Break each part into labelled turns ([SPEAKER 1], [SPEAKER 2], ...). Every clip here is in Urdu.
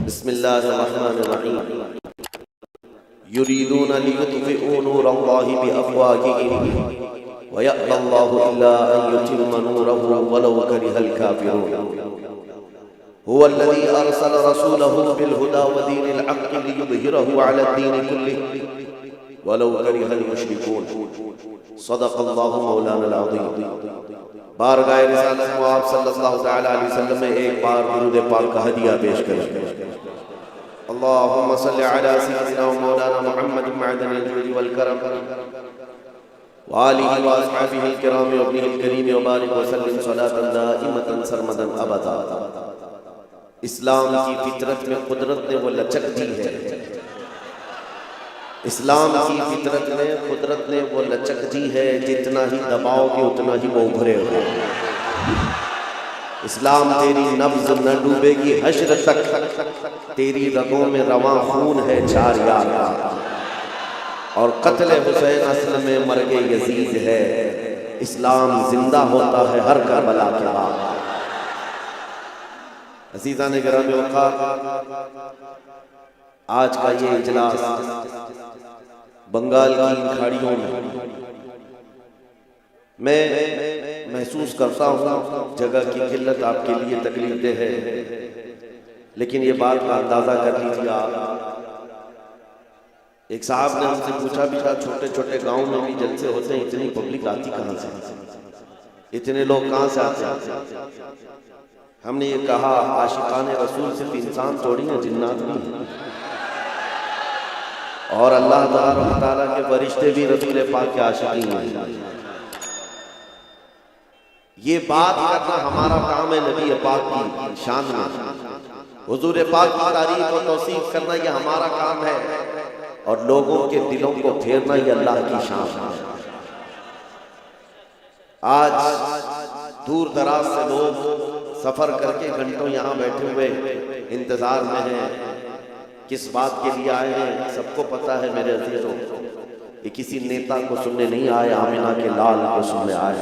[SPEAKER 1] بسم الله الرحمن الرحيم يريدون ليطفئوا نور الله بأفواههم ويأبى الله إلا أن يتم نوره ولو كره الكافرون هو الذي أرسل رسوله بالهدى ودين الحق ليظهره على الدين كله ولو كره المشركون صدق الله مولانا العظيم۔ بارگاہ رسالت و آپ صلی اللہ تعالی علیہ وسلم میں ایک بار درود پاک کا ہدیہ پیش کریں۔ اللہم صلی علی سیدنا و مولانا محمد معدن الجود والکرم وآلہ و اصحابہ الکرام و ابنہ الکریم و بارک وسلم صلاة دائمتا سرمدا ابدا۔ اسلام کی فطرت میں قدرت نے وہ لچک دی ہے، اسلام کی فطرت میں قدرت نے وہ لچک دی ہے، جتنا ہی دباؤ گے اتنا ہی وہ ابھرے ہو۔ اسلام تیری نبض نہ ڈوبے گی حشر تک، تیری رگوں میں رواں خون ہے چار یار کا، اور قتل حسین اصل میں مرگ یزید ہے، اسلام زندہ ہوتا ہے ہر کربلا کے بعد۔ عزیزان گرامی اوقات، آج کا یہ اجلاس بنگال کی کھاڑیوں میں محسوس کرتا ہوں جگہ کی قلت آپ کے لیے تکلیف دہ ہے، لیکن یہ بات کا اندازہ کر لیجیے آپ۔ ایک صاحب نے ہم سے پوچھا بھی تھا، چھوٹے چھوٹے گاؤں میں بھی جلسے ہوتے ہیں، اتنی پبلک آتی کہاں سے، اتنے لوگ کہاں سے آتے ہیں؟ ہم نے یہ کہا عاشقان رسول صرف انسان تھوڑی ہیں، جنات بھی ہیں، اور اللہ تعالیٰ کے فرشتے بھی رسول پاک کے عاشقین ہیں۔ یہ بات کرنا ہمارا کام ہے، نبی پاک کی شان میں حضور پاک کی تعریف و توصیف کرنا یہ ہمارا کام ہے، اور لوگوں کے دلوں کو پھیرنا یہ اللہ کی شان ہے۔ آج دور دراز سے لوگ سفر کر کے گھنٹوں یہاں بیٹھے ہوئے انتظار میں ہیں، کس بات کے لیے آئے ہیں سب کو پتا ہے میرے عزیزوں، یہ کسی نیتا کو سننے نہیں آئے، آمنہ کے لال کو سننے آئے۔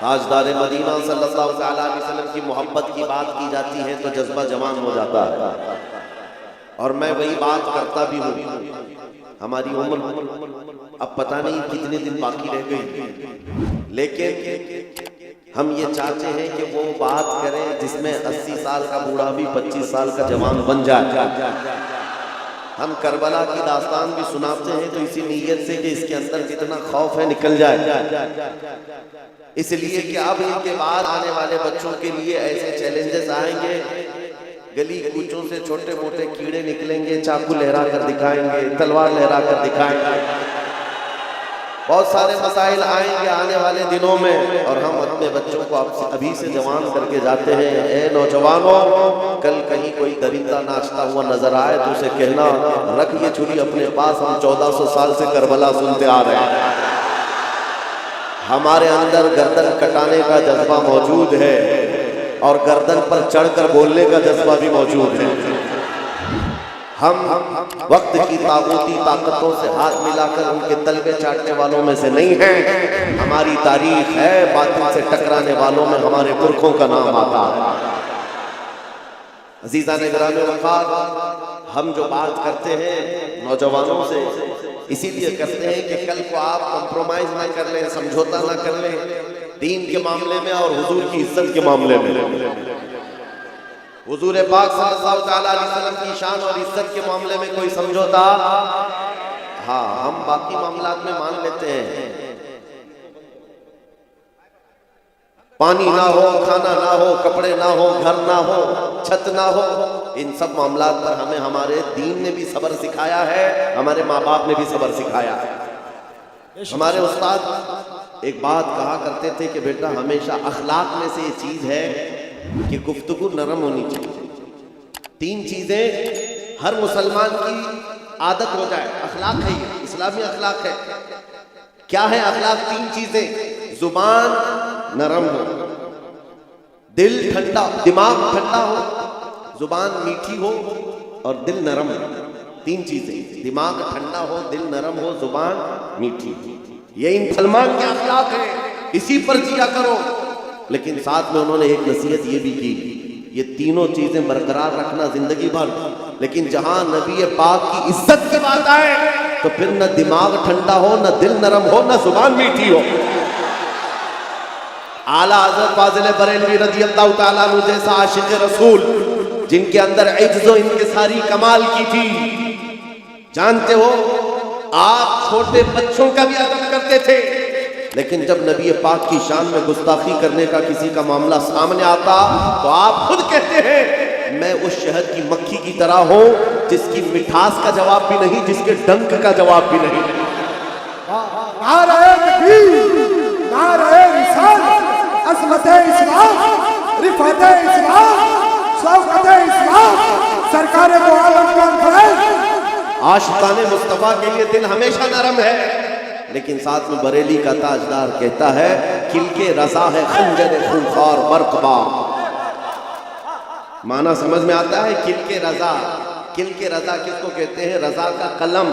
[SPEAKER 1] تاجدار مدینہ صلی اللہ علیہ وسلم کی محبت کی بات کی جاتی ہے تو جذبہ جوان ہو جاتا ہے، اور میں وہی بات کرتا بھی ہوں۔ ہماری عمر اب پتہ نہیں کتنے دن باقی رہ گئی، لیکن ہم یہ چاہتے ہیں کہ وہ بات کریں جس میں 80 سال کا بوڑھا بھی 25 سال کا جوان بن جائے۔ ہم کربلا کی داستان بھی سناتے ہیں تو اسی نیت سے کہ اس کے اندر جتنا خوف ہے نکل جائے، اس لیے کہ اب ان کے بعد آنے والے بچوں کے لیے ایسے چیلنجز آئیں گے، گلی کوچوں سے چھوٹے موٹے کیڑے نکلیں گے، چاقو لہرا کر دکھائیں گے، تلوار لہرا کر دکھائیں گے، بہت سارے مسائل آئیں گے آنے والے دنوں میں، اور ہم اپنے بچوں کو ابھی سے جوان کر کے جاتے ہیں، اے نوجوانوں، کل کہیں کوئی درندہ ناچتا ہوا نظر آئے تو اسے کہنا رکھ یہ چھری اپنے پاس، ہم 1400 سال سے کربلا سنتے آ رہے ہیں۔ ہمارے اندر گردن کٹانے کا جذبہ موجود ہے، اور گردن پر چڑھ کر بولنے کا جذبہ بھی موجود ہے۔ ہم وقت کی طاغوتی طاقتوں سے ہاتھ ملا کر ان کے تلوے چاٹنے والوں میں سے نہیں ہیں، ہماری تاریخ ہے باطل سے ٹکرانے والوں میں ہمارے پرکھوں کا نام آتا ہے۔ عزیزان گرامی اوقات، ہم جو بات کرتے ہیں نوجوانوں سے اسی لیے کرتے ہیں کہ کل کو آپ کمپرومائز نہ کر لیں، سمجھوتا نہ کر لیں دین کے معاملے میں اور حضور کی عزت کے معاملے میں۔ حضور پاک صلی اللہ علیہ وسلم کی شان اور عزت کے معاملے میں کوئی سمجھوتا، ہاں ہم باقی معاملات میں مان لیتے ہیں، پانی نہ ہو، کھانا نہ ہو، کپڑے نہ ہو، گھر نہ ہو، چھت نہ ہو، ان سب معاملات پر ہمیں ہمارے دین نے بھی صبر سکھایا ہے، ہمارے ماں باپ نے بھی صبر سکھایا ہے۔ ہمارے استاد ایک بات کہا کرتے تھے کہ بیٹا ہمیشہ اخلاق میں سے یہ چیز ہے کہ گفتگو نرم ہونی چاہیے۔ 3 چیزیں ہر مسلمان کی عادت ہو جائے، اخلاق ہے، یہ اسلامی اخلاق ہے۔ کیا ہے اخلاق؟ 3 چیزیں، زبان نرم ہو، دل ٹھنڈا، دماغ ٹھنڈا ہو، زبان میٹھی ہو اور دل نرم ہو۔ 3 چیزیں، دماغ ٹھنڈا ہو، دل نرم ہو، زبان میٹھی ہو، یہ مسلمان کے اخلاق ہے، اسی پر جیا کرو۔ لیکن ساتھ میں انہوں نے ایک نصیحت یہ بھی کی یہ تینوں چیزیں برقرار رکھنا زندگی بھر. لیکن جہاں نبی پاک کی عزت کی بات آئے تو پھر نہ دماغ ٹھنڈا ہو، نہ دل نرم ہو، نہ زبان میٹھی ہو. اعلیٰ حضرت فاضل بریلوی رضی اللہ تعالیٰ عنہ جیسا عاشق رسول جن کے اندر عجز و انکساری کمال کی تھی. جانتے ہو آپ چھوٹے بچوں کا بھی ادب کرتے تھے، لیکن جب نبی پاک کی شان میں گستاخی کرنے کا کسی کا معاملہ سامنے آتا تو آپ خود کہتے ہیں میں اس شہد کی مکھی کی طرح ہوں جس کی مٹھاس کا جواب بھی نہیں، جس کے ڈنک کا جواب بھی نہیں.
[SPEAKER 2] نعرہ تکبیر، نعرہ رسالت، عظمت اسلام، رفعت اسلام، شوکت اسلام، سرکار دو عالم کانفرنس.
[SPEAKER 1] عاشقان مصطفیٰ کے لیے دل ہمیشہ نرم ہے، لیکن ساتھ میں بریلی کا تاجدار کہتا ہے کل کے رضا ہے خنجر خونخوار برقبا. معنی سمجھ میں آتا ہے؟ کل کے رضا. کل کے رضا کس کو کہتے ہیں؟ رضا کا قلم.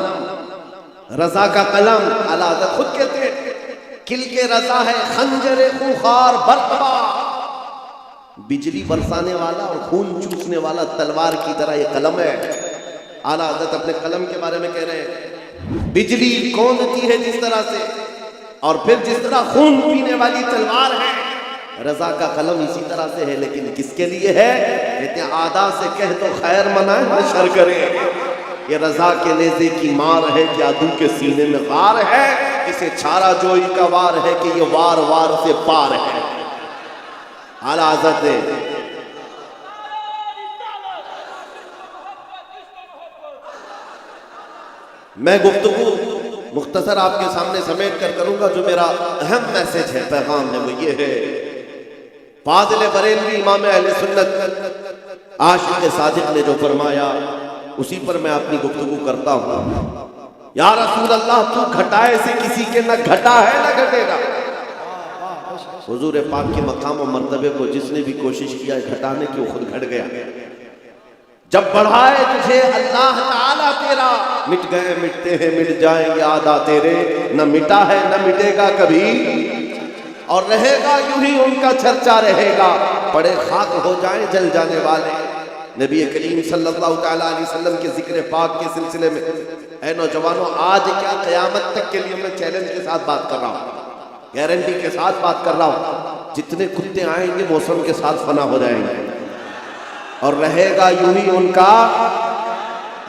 [SPEAKER 1] رضا کا قلم اعلیٰ حضرت خود کہتے ہیں کل کے رضا ہے خنجر خونخوار برقبا. بجلی برسانے والا اور خون چوسنے والا تلوار کی طرح یہ قلم ہے. اعلیٰ حضرت اپنے قلم کے بارے میں کہہ رہے ہیں بجلی کونتی ہے جس طرح سے، اور پھر جس طرح خون پینے والی تلوار ہے، رضا کا قلم اسی طرح سے ہے. لیکن کس کے لیے ہے؟ کہتے ہیں آدھا سے کہہ تو خیر منائے نہ شر کرے. یہ رضا کے نیزے کی مار ہے کہ عدو کے سینے میں غار ہے. اسے چھارا جوئی کا وار ہے کہ یہ وار وار سے پار ہے. اعلیٰ حضرت نے میں گفتگو مختصر آپ کے سامنے سمیٹ کر کروں گا. جو میرا اہم میسج ہے، پیغام ہے، وہ یہ ہے فاضل بریلوی امام اہل سنت عاشق صادق نے جو فرمایا اسی پر میں اپنی گفتگو کرتا ہوں. یا رسول اللہ تو گھٹائے سے کسی کے نہ گھٹا ہے نہ گھٹے گا. حضور پاک کے مقام و مرتبے کو جس نے بھی کوشش کیا ہے گھٹانے کی وہ خود گھٹ گیا. جب بڑھائے تجھے اللہ تعالیٰ تیرا مٹ گئے مٹتے ہیں مٹ جائیں گے آدھا تیرے. نہ مٹا ہے نہ مٹے گا کبھی اور رہے گا یوں ہی ان کا چرچا رہے گا. پڑے خاک ہو جائیں جل جانے والے. نبی کریم صلی اللہ تعالیٰ علیہ وسلم کے ذکر پاک کے سلسلے میں اے نوجوانوں آج کیا قیامت تک کے لیے میں چیلنج کے ساتھ بات کر رہا ہوں، گارنٹی کے ساتھ بات کر رہا ہوں. جتنے کتے آئیں گے موسم کے ساتھ فنا ہو جائیں گے اور رہے گا یوں ہی ان کا.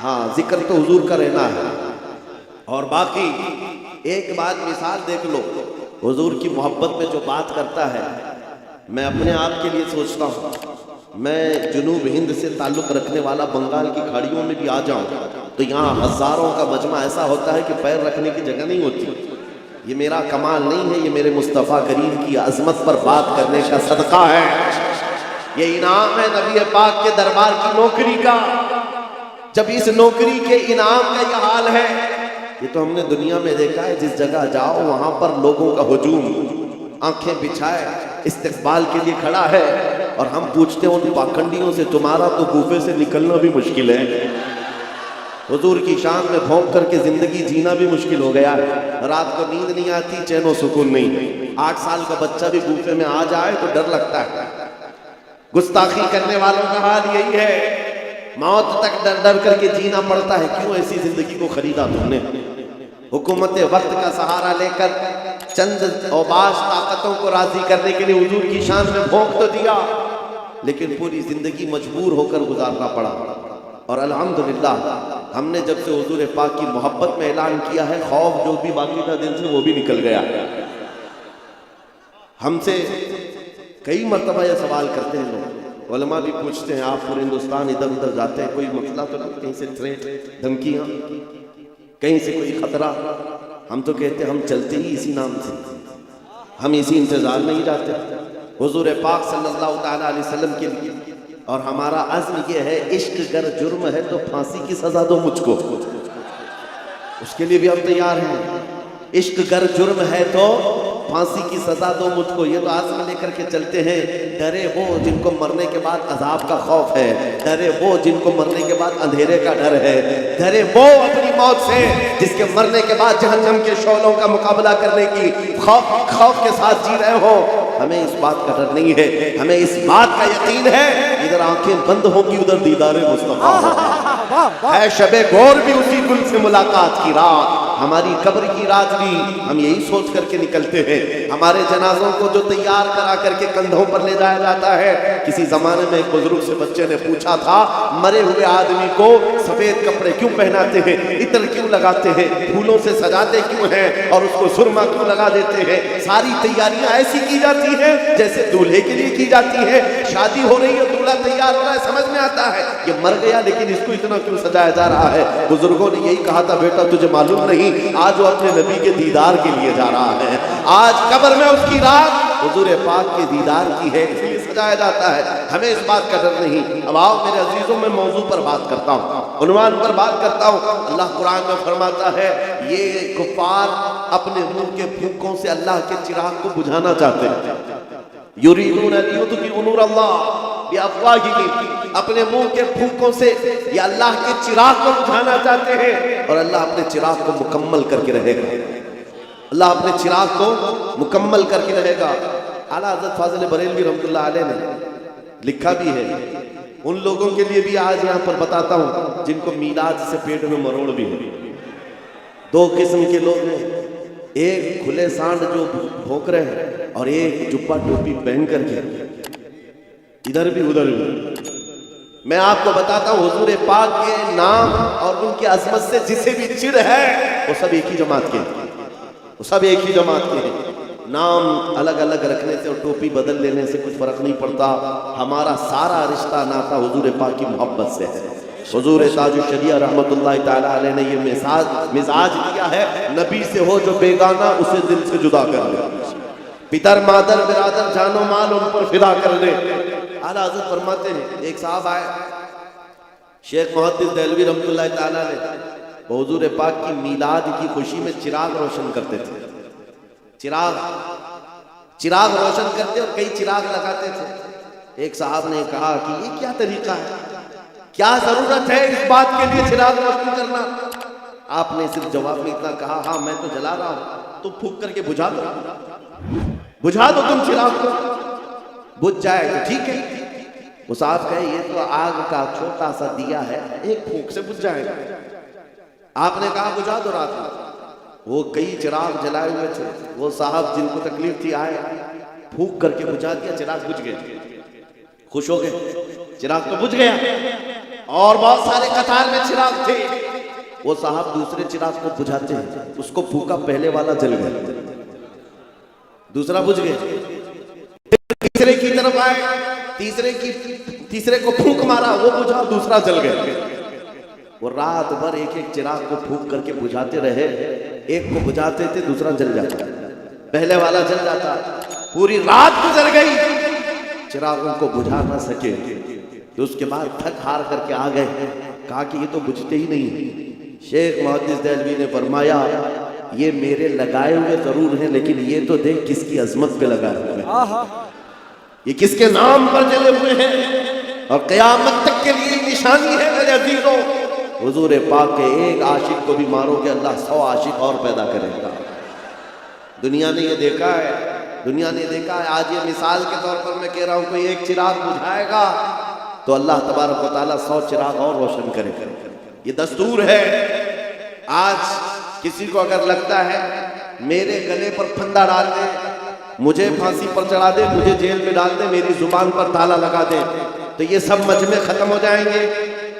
[SPEAKER 1] ہاں ذکر تو حضور کا رہنا ہے. اور باقی ایک بات مثال دیکھ لو، حضور کی محبت میں جو بات کرتا ہے میں اپنے آپ کے لیے سوچتا ہوں میں جنوب ہند سے تعلق رکھنے والا بنگال کی کھاڑیوں میں بھی آ جاؤں تو یہاں ہزاروں کا مجمع ایسا ہوتا ہے کہ پیر رکھنے کی جگہ نہیں ہوتی. یہ میرا کمال نہیں ہے، یہ میرے مصطفیٰ کریم کی عظمت پر بات کرنے کا صدقہ ہے. یہ انعام ہے نبی پاک کے دربار کی نوکری کا. جب اس نوکری کے انعام کا یہ حال ہے، یہ تو ہم نے دنیا میں دیکھا ہے جس جگہ جاؤ وہاں پر لوگوں کا ہجوم آنکھیں بچھائے استقبال کے لیے کھڑا ہے اور ہم پوچھتے ہیں ان پاکھنڈیوں سے تمہارا تو گوفے سے نکلنا بھی مشکل ہے. حضور کی شان میں بھونک کر کے زندگی جینا بھی مشکل ہو گیا ہے. رات کو نیند نہیں آتی، چین و سکون نہیں. 8 سال کا بچہ بھی گوفے میں آ جائے تو ڈر لگتا ہے. گستاخی کرنے والوں کا حال یہی ہے، موت تک ڈر ڈر کر کے جینا پڑتا ہے. کیوں ایسی زندگی کو خریدا تم نے؟ حکومت وقت کا سہارا لے کر چند اوباش طاقتوں کو راضی کرنے کے لیے حضور کی شان میں بھونک تو دیا، لیکن پوری زندگی مجبور ہو کر گزارنا پڑا. اور الحمدللہ ہم نے جب سے حضور پاک کی محبت میں اعلان کیا ہے خوف جو بھی باقی تھا دل سے وہ بھی نکل گیا. ہم سے کئی مرتبہ یہ سوال کرتے ہیں لوگ، علماء بھی پوچھتے ہیں آپ پورے ہندوستان ادھر ادھر جاتے ہیں کوئی مسئلہ تو نہیں، کہیں سے تھریٹ دھمکیاں، کہیں سے کوئی خطرہ؟ ہم تو کہتے ہیں ہم چلتے ہی اسی نام سے، ہم اسی انتظار میں ہی جاتے ہیں حضور پاک صلی اللہ تعالیٰ علیہ وسلم کے لیے. اور ہمارا عزم یہ ہے عشق گر جرم ہے تو پھانسی کی سزا دو مجھ کو، اس کے لیے بھی ہم تیار ہیں. عشق گر جرم ہے تو پھانسی کی سزا دو مجھ کو، یہ تو عزم لے کر کے چلتے ہیں. ڈرے وہ جن کو مرنے کے بعد عذاب کا خوف ہے، ڈرے وہ جن کو مرنے کے بعد اندھیرے کا ڈر ہے، ڈرے وہ اپنی موت سے جس کے مرنے کے بعد جہنم کے شعلوں کا مقابلہ کرنے کی خوف کے ساتھ جی رہے ہو. ہمیں اس بات کا ڈر نہیں ہے، ہمیں اس بات کا یقین ہے ادھر آنکھیں بند ہوں گی ادھر دیدار مصطفیٰ ہوگا۔ ہے شب غور بھی اسی گل سے ملاقات کی رات، ہماری قبر کی رات بھی ہم یہی سوچ کر کے نکلتے ہیں۔ ہمارے جنازوں کو جو تیار کرا کر کے کندھوں پر لے جایا جاتا ہے، کسی زمانے میں ایک بزرگ سے بچے نے پوچھا تھا مرے ہوئے آدمی کو سفید کپڑے کیوں پہناتے ہیں، عطر کیوں لگاتے ہیں، پھولوں سے سجاتے کیوں ہیں اور اس کو سرما کیوں لگا دیتے ہیں؟ ساری تیاریاں ایسی کی جاتی ہیں جیسے دولہے کے لیے کی جاتی ہے۔ شادی ہو رہی ہے، دولہا تیار ہو رہا ہے، سمجھ میں آتا ہے یہ مر گیا لیکن اس کو اتنا کیوں سجایا جا رہا ہے؟ بزرگوں نے یہی کہا تھا بیٹا تجھے معلوم نہیں، آج وہ اپنے نبی کے دیدار کے لیے جا رہا ہے، آج قبر میں اس کی رات حضور پاک کے دیدار کی ہے، اس لیے سجایا جاتا ہے۔ ہمیں اس بات کا ڈر نہیں۔ اب آؤ میرے عزیزوں، میں موضوع پر بات کرتا ہوں، عنوان پر بات کرتا ہوں۔ اللہ قرآن میں فرماتا ہے یہ کفار اپنے منہ کے پھونکوں سے اللہ کے چراغ کو بجھانا چاہتے ہیں۔ یریدون ان یطفئوا نور اللہ بافواہہم، اپنے منہ کے پھونکوں سے یہ اللہ کے چراغ کو بجھانا چاہتے ہیں اور اللہ اپنے چراغ کو مکمل کر کے رہے گا، اللہ اپنے چراغ کو مکمل کر کے رہے گا۔ اعلیٰ حضرت فاضل بریلوی رحمۃ اللہ علیہ نے لکھا بھی ہے، ان لوگوں کے لیے بھی آج یہاں پر بتاتا ہوں جن کو میلاد سے پیٹ میں مروڑ بھی ہے۔ دو قسم کے لوگ ہیں، ایک کھلے سانڈ جو بھونک رہے ہیں اور ایک جبہ ٹوپی پہن کر کے ادھر بھی ادھر بھی۔ میں آپ کو بتاتا ہوں حضور پاک کے نام اور ان کی عظمت سے جسے بھی چڑ ہے وہ سب ایک ہی جماعت کے ہیں، وہ سب ایک ہی جماعت کے ہیں۔ نام الگ الگ رکھنے سے اور ٹوپی بدل لینے سے کچھ فرق نہیں پڑتا، ہمارا سارا رشتہ ناتا حضور پاک کی محبت سے ہے۔ حضور تاج الشریعہ رحمت اللہ تعالیٰ علیہ نے یہ مزاج دیا ہے، نبی سے ہو جو بیگانہ اسے دل سے جدا کر لے، پتر مادر برادر جان و مال ان پر فدا کر لے۔ اعلیٰ حضرت فرماتے ہیں ایک صاحب آئے شیخ محدث دہلوی رحمت اللہ تعالیٰ نے، حضور پاک کی میلاد کی خوشی میں چراغ روشن کرتے تھے، چراغ روشن کرتے اور کئی چراغ لگاتے تھے۔ ایک صاحب نے کہا کہ یہ کیا طریقہ ہے، کیا ضرورت ہے اس بات کے لیے چراغ روشن کرنا؟ آپ نے صرف جواب میں اتنا کہا ہاں میں تو جلا رہا ہوں، تو پھونک کر کے بجھا دو تم چراغ کو، بجھ جائے تو ٹھیک ہے۔ وہ صاحب کہے یہ تو آگ کا چھوٹا سا دیا ہے، ایک پھونک سے بجھ جائے گا۔ آپ نے کہا بجھا دو رات میں۔ وہ کئی چراغ جلائے ہوئے تھے، وہ صاحب جن کو تکلیف تھی آئے، پھونک کر کے بجھا دیا، چراغ بجھ گئے، خوش ہو گئے، چراغ تو بجھ گیا اور بہت سارے قطار میں چراغ تھے۔ وہ صاحب دوسرے چراغ کو بجھاتے ہیں، اس کو پھونکا، پہلے والا جل گیا، دوسرا بجھ گیا، تیسرے کی طرف آئے، تیسرے کو پھونک مارا، وہ بجھا، دوسرا جل گیا۔ وہ رات بھر ایک ایک چراغ کو پھونک کر کے بجھاتے رہے، ایک کو بجھاتے تھے دوسرا جل جاتا، پہلے والا جل جاتا، پوری رات گزر گئی، چراغوں کو بجھا نہ سکے۔ تو اس کے بعد تھک ہار کر کے آ گئے، کہا کہ یہ تو بجھتے ہی نہیں۔ شیخ محدث دہلوی نے فرمایا یہ میرے لگائے ہوئے ضرور ہیں لیکن یہ تو دیکھ کس کی عظمت پہ لگائے ہوئے ہیں، یہ کس کے نام پر جلے ہوئے ہیں اور قیامت تک کے لیے نشانی ہے میرے عزیزوں۔ حضور پاک کے ایک عاشق کو بھی مارو گے اللہ 100 عاشق اور پیدا کرے گا۔ دنیا نے یہ دیکھا ہے، آج یہ مثال کے طور پر میں کہہ رہا ہوں کوئی ایک چراغ بجھائے گا تو اللہ تبارک و تعالیٰ 100 چراغ اور روشن کرے گا، یہ دستور ہے۔ آج کسی کو اگر لگتا ہے میرے گلے پر پھندا ڈال دے، مجھے پھانسی پر چڑھا دے، مجھے جیل میں ڈال دے، میری زبان پر تالا لگا دے، تو یہ سب مجمع ختم ہو جائیں گے،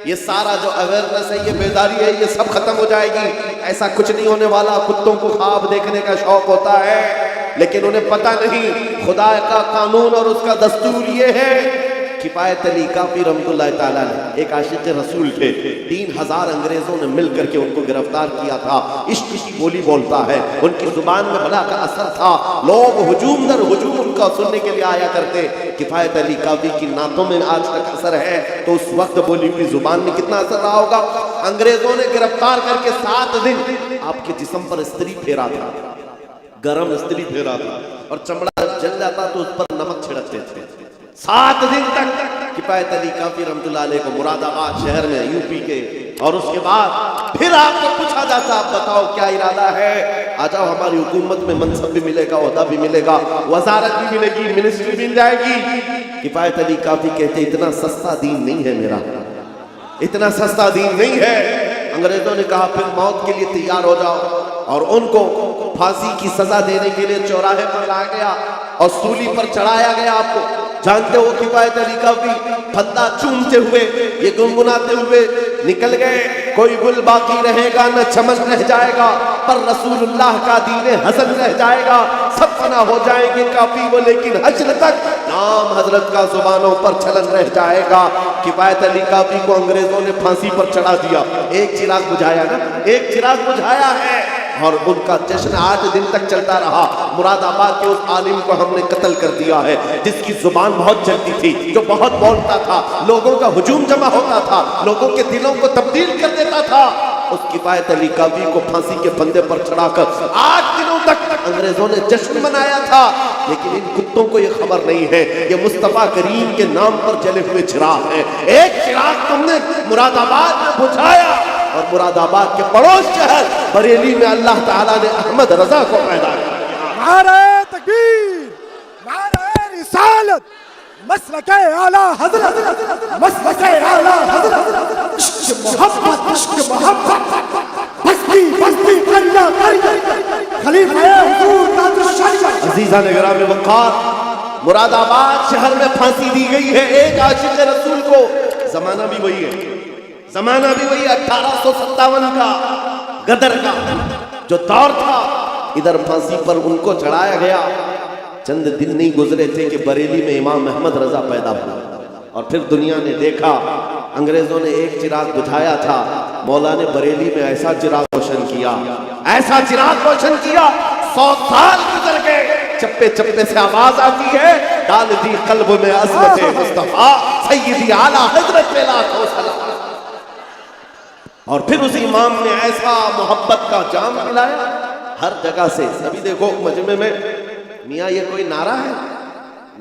[SPEAKER 1] یہ سارا جو اویئرنس ہے، یہ بیداری ہے، یہ سب ختم ہو جائے گی۔ ایسا کچھ نہیں ہونے والا۔ کتوں کو خواب دیکھنے کا شوق ہوتا ہے لیکن انہیں پتہ نہیں خدا کا قانون اور اس کا دستور یہ ہے۔ کفایت علی کافی رحمت اللہ تعالیٰ نے ایک عاشق رسول تھے، 3000 انگریزوں نے مل کر کے ان کو گرفتار کیا تھا۔ عشق کی بولی بولتا ہے، ان کی زبان میں بڑا کا اثر تھا، لوگ ہجوم در ہجوم ان کا سننے کے لیے آیا کرتے۔ کفایت علی کافی کی نعتوں میں آج تک اثر ہے، تو اس وقت بولی ہوئی زبان میں کتنا اثر رہا ہوگا۔ انگریزوں نے گرفتار کر کے 7 دن آپ کے جسم پر استری پھیرا تھا، گرم استری پھیرا تھا، اور چمڑا جل جاتا تو اس پر نمک چھڑکتے تھے۔ 7 دن تک کفایت علی کافی رحمت اللہ علیہ کو مراد آباد شہر میں، یو پی کے اور اس کے بعد پھر آپ کو پوچھا جاتا آپ بتاؤ کیا ارادہ ہے؟ آ جاؤ ہماری حکومت میں منصب بھی ملے گا، عہدہ بھی ملے گا، وزارت بھی ملے گی، منسٹری مل جائے گی۔ کفایت علی کافی کہتے اتنا سستا دین نہیں ہے میرا، اتنا سستا دین نہیں ہے۔ انگریزوں نے کہا پھر موت کے لیے تیار ہو جاؤ، اور ان کو پھانسی کی سزا دینے کے لیے چوراہے پر لایا گیا اور سولی پر چڑھایا گیا۔ آپ کو جانتے ہو کفایت علی کافی پھندا چومتے ہوئے یہ گنگناتے ہوئے نکل گئے، کوئی گل باقی رہے گا نہ چمن رہ جائے گا، پر رسول اللہ کا دین حسن رہ جائے گا، سب فنا ہو جائیں گے کافی وہ لیکن حشر تک نام حضرت کا زبانوں پر چھلن رہ جائے گا۔ کفایت علی کافی کو انگریزوں نے پھانسی پر چڑھا دیا، ایک چراغ بجھایا نا، ایک چراغ بجھایا ہے، اور ان کا جشن 8 دن تک چلتا رہا۔ مراد آباد کے اس عالم کو ہم نے قتل کر دیا ہے جس کی زبان بہت چلتی تھی، جو بہت بولتا تھا، لوگوں کا ہجوم جمع ہوتا تھا، لوگوں کے دلوں کو تبدیل کر دیتا تھا۔ اس کفایت علی کافی کو پھانسی کے پھندے پر چڑھا کر 8 دنوں تک انگریزوں نے جشن منایا تھا، لیکن ان کتوں کو یہ خبر نہیں ہے یہ مصطفیٰ کریم کے نام پر جلے ہوئے چراغ ہیں۔ ایک چراغ تم نے مراد آباد میں بجھایا، اور مراد آباد کے پڑوس شہر بریلی میں اللہ تعالیٰ نے احمد رضا کو پیدا کیا۔
[SPEAKER 2] نعرہ تکبیر، نعرہ رسالت، مسلک اعلیٰ حضرت، مسلک اعلیٰ حضرت، عشق محبت، عشق محبت، بستی بستی کریا کریا، خلیفہ حضور تاج الشریعت۔
[SPEAKER 1] عزیزان گرامی وقار، مراد آباد شہر میں پھانسی دی گئی ہے ایک عاشق رسول کو۔ زمانہ بھی وہی ہے، زمانہ بھی وہی 1857 کا غدر کا جو دور تھا، ادھر پھانسی پر ان کو چڑھایا گیا۔ چند دن نہیں گزرے تھے کہ بریلی میں امام احمد رضا پیدا ہوا، اور پھر دنیا نے دیکھا انگریزوں نے ایک چراغ بجھایا تھا، مولا نے بریلی میں ایسا چراغ روشن کیا، ایسا چراغ روشن کیا، 100 سال گزر گئے، چپے چپے سے آواز آتی ہے، ڈال دی قلب میں عظمت مصطفیٰ سیدی اعلیٰ حضرت پہ لاکھوں سلام۔ اور پھر اس امام نے ایسا محبت کا جام پلایا ہر جگہ سے۔ ابھی دیکھو مجمع میں میاں یہ کوئی نعرہ ہے؟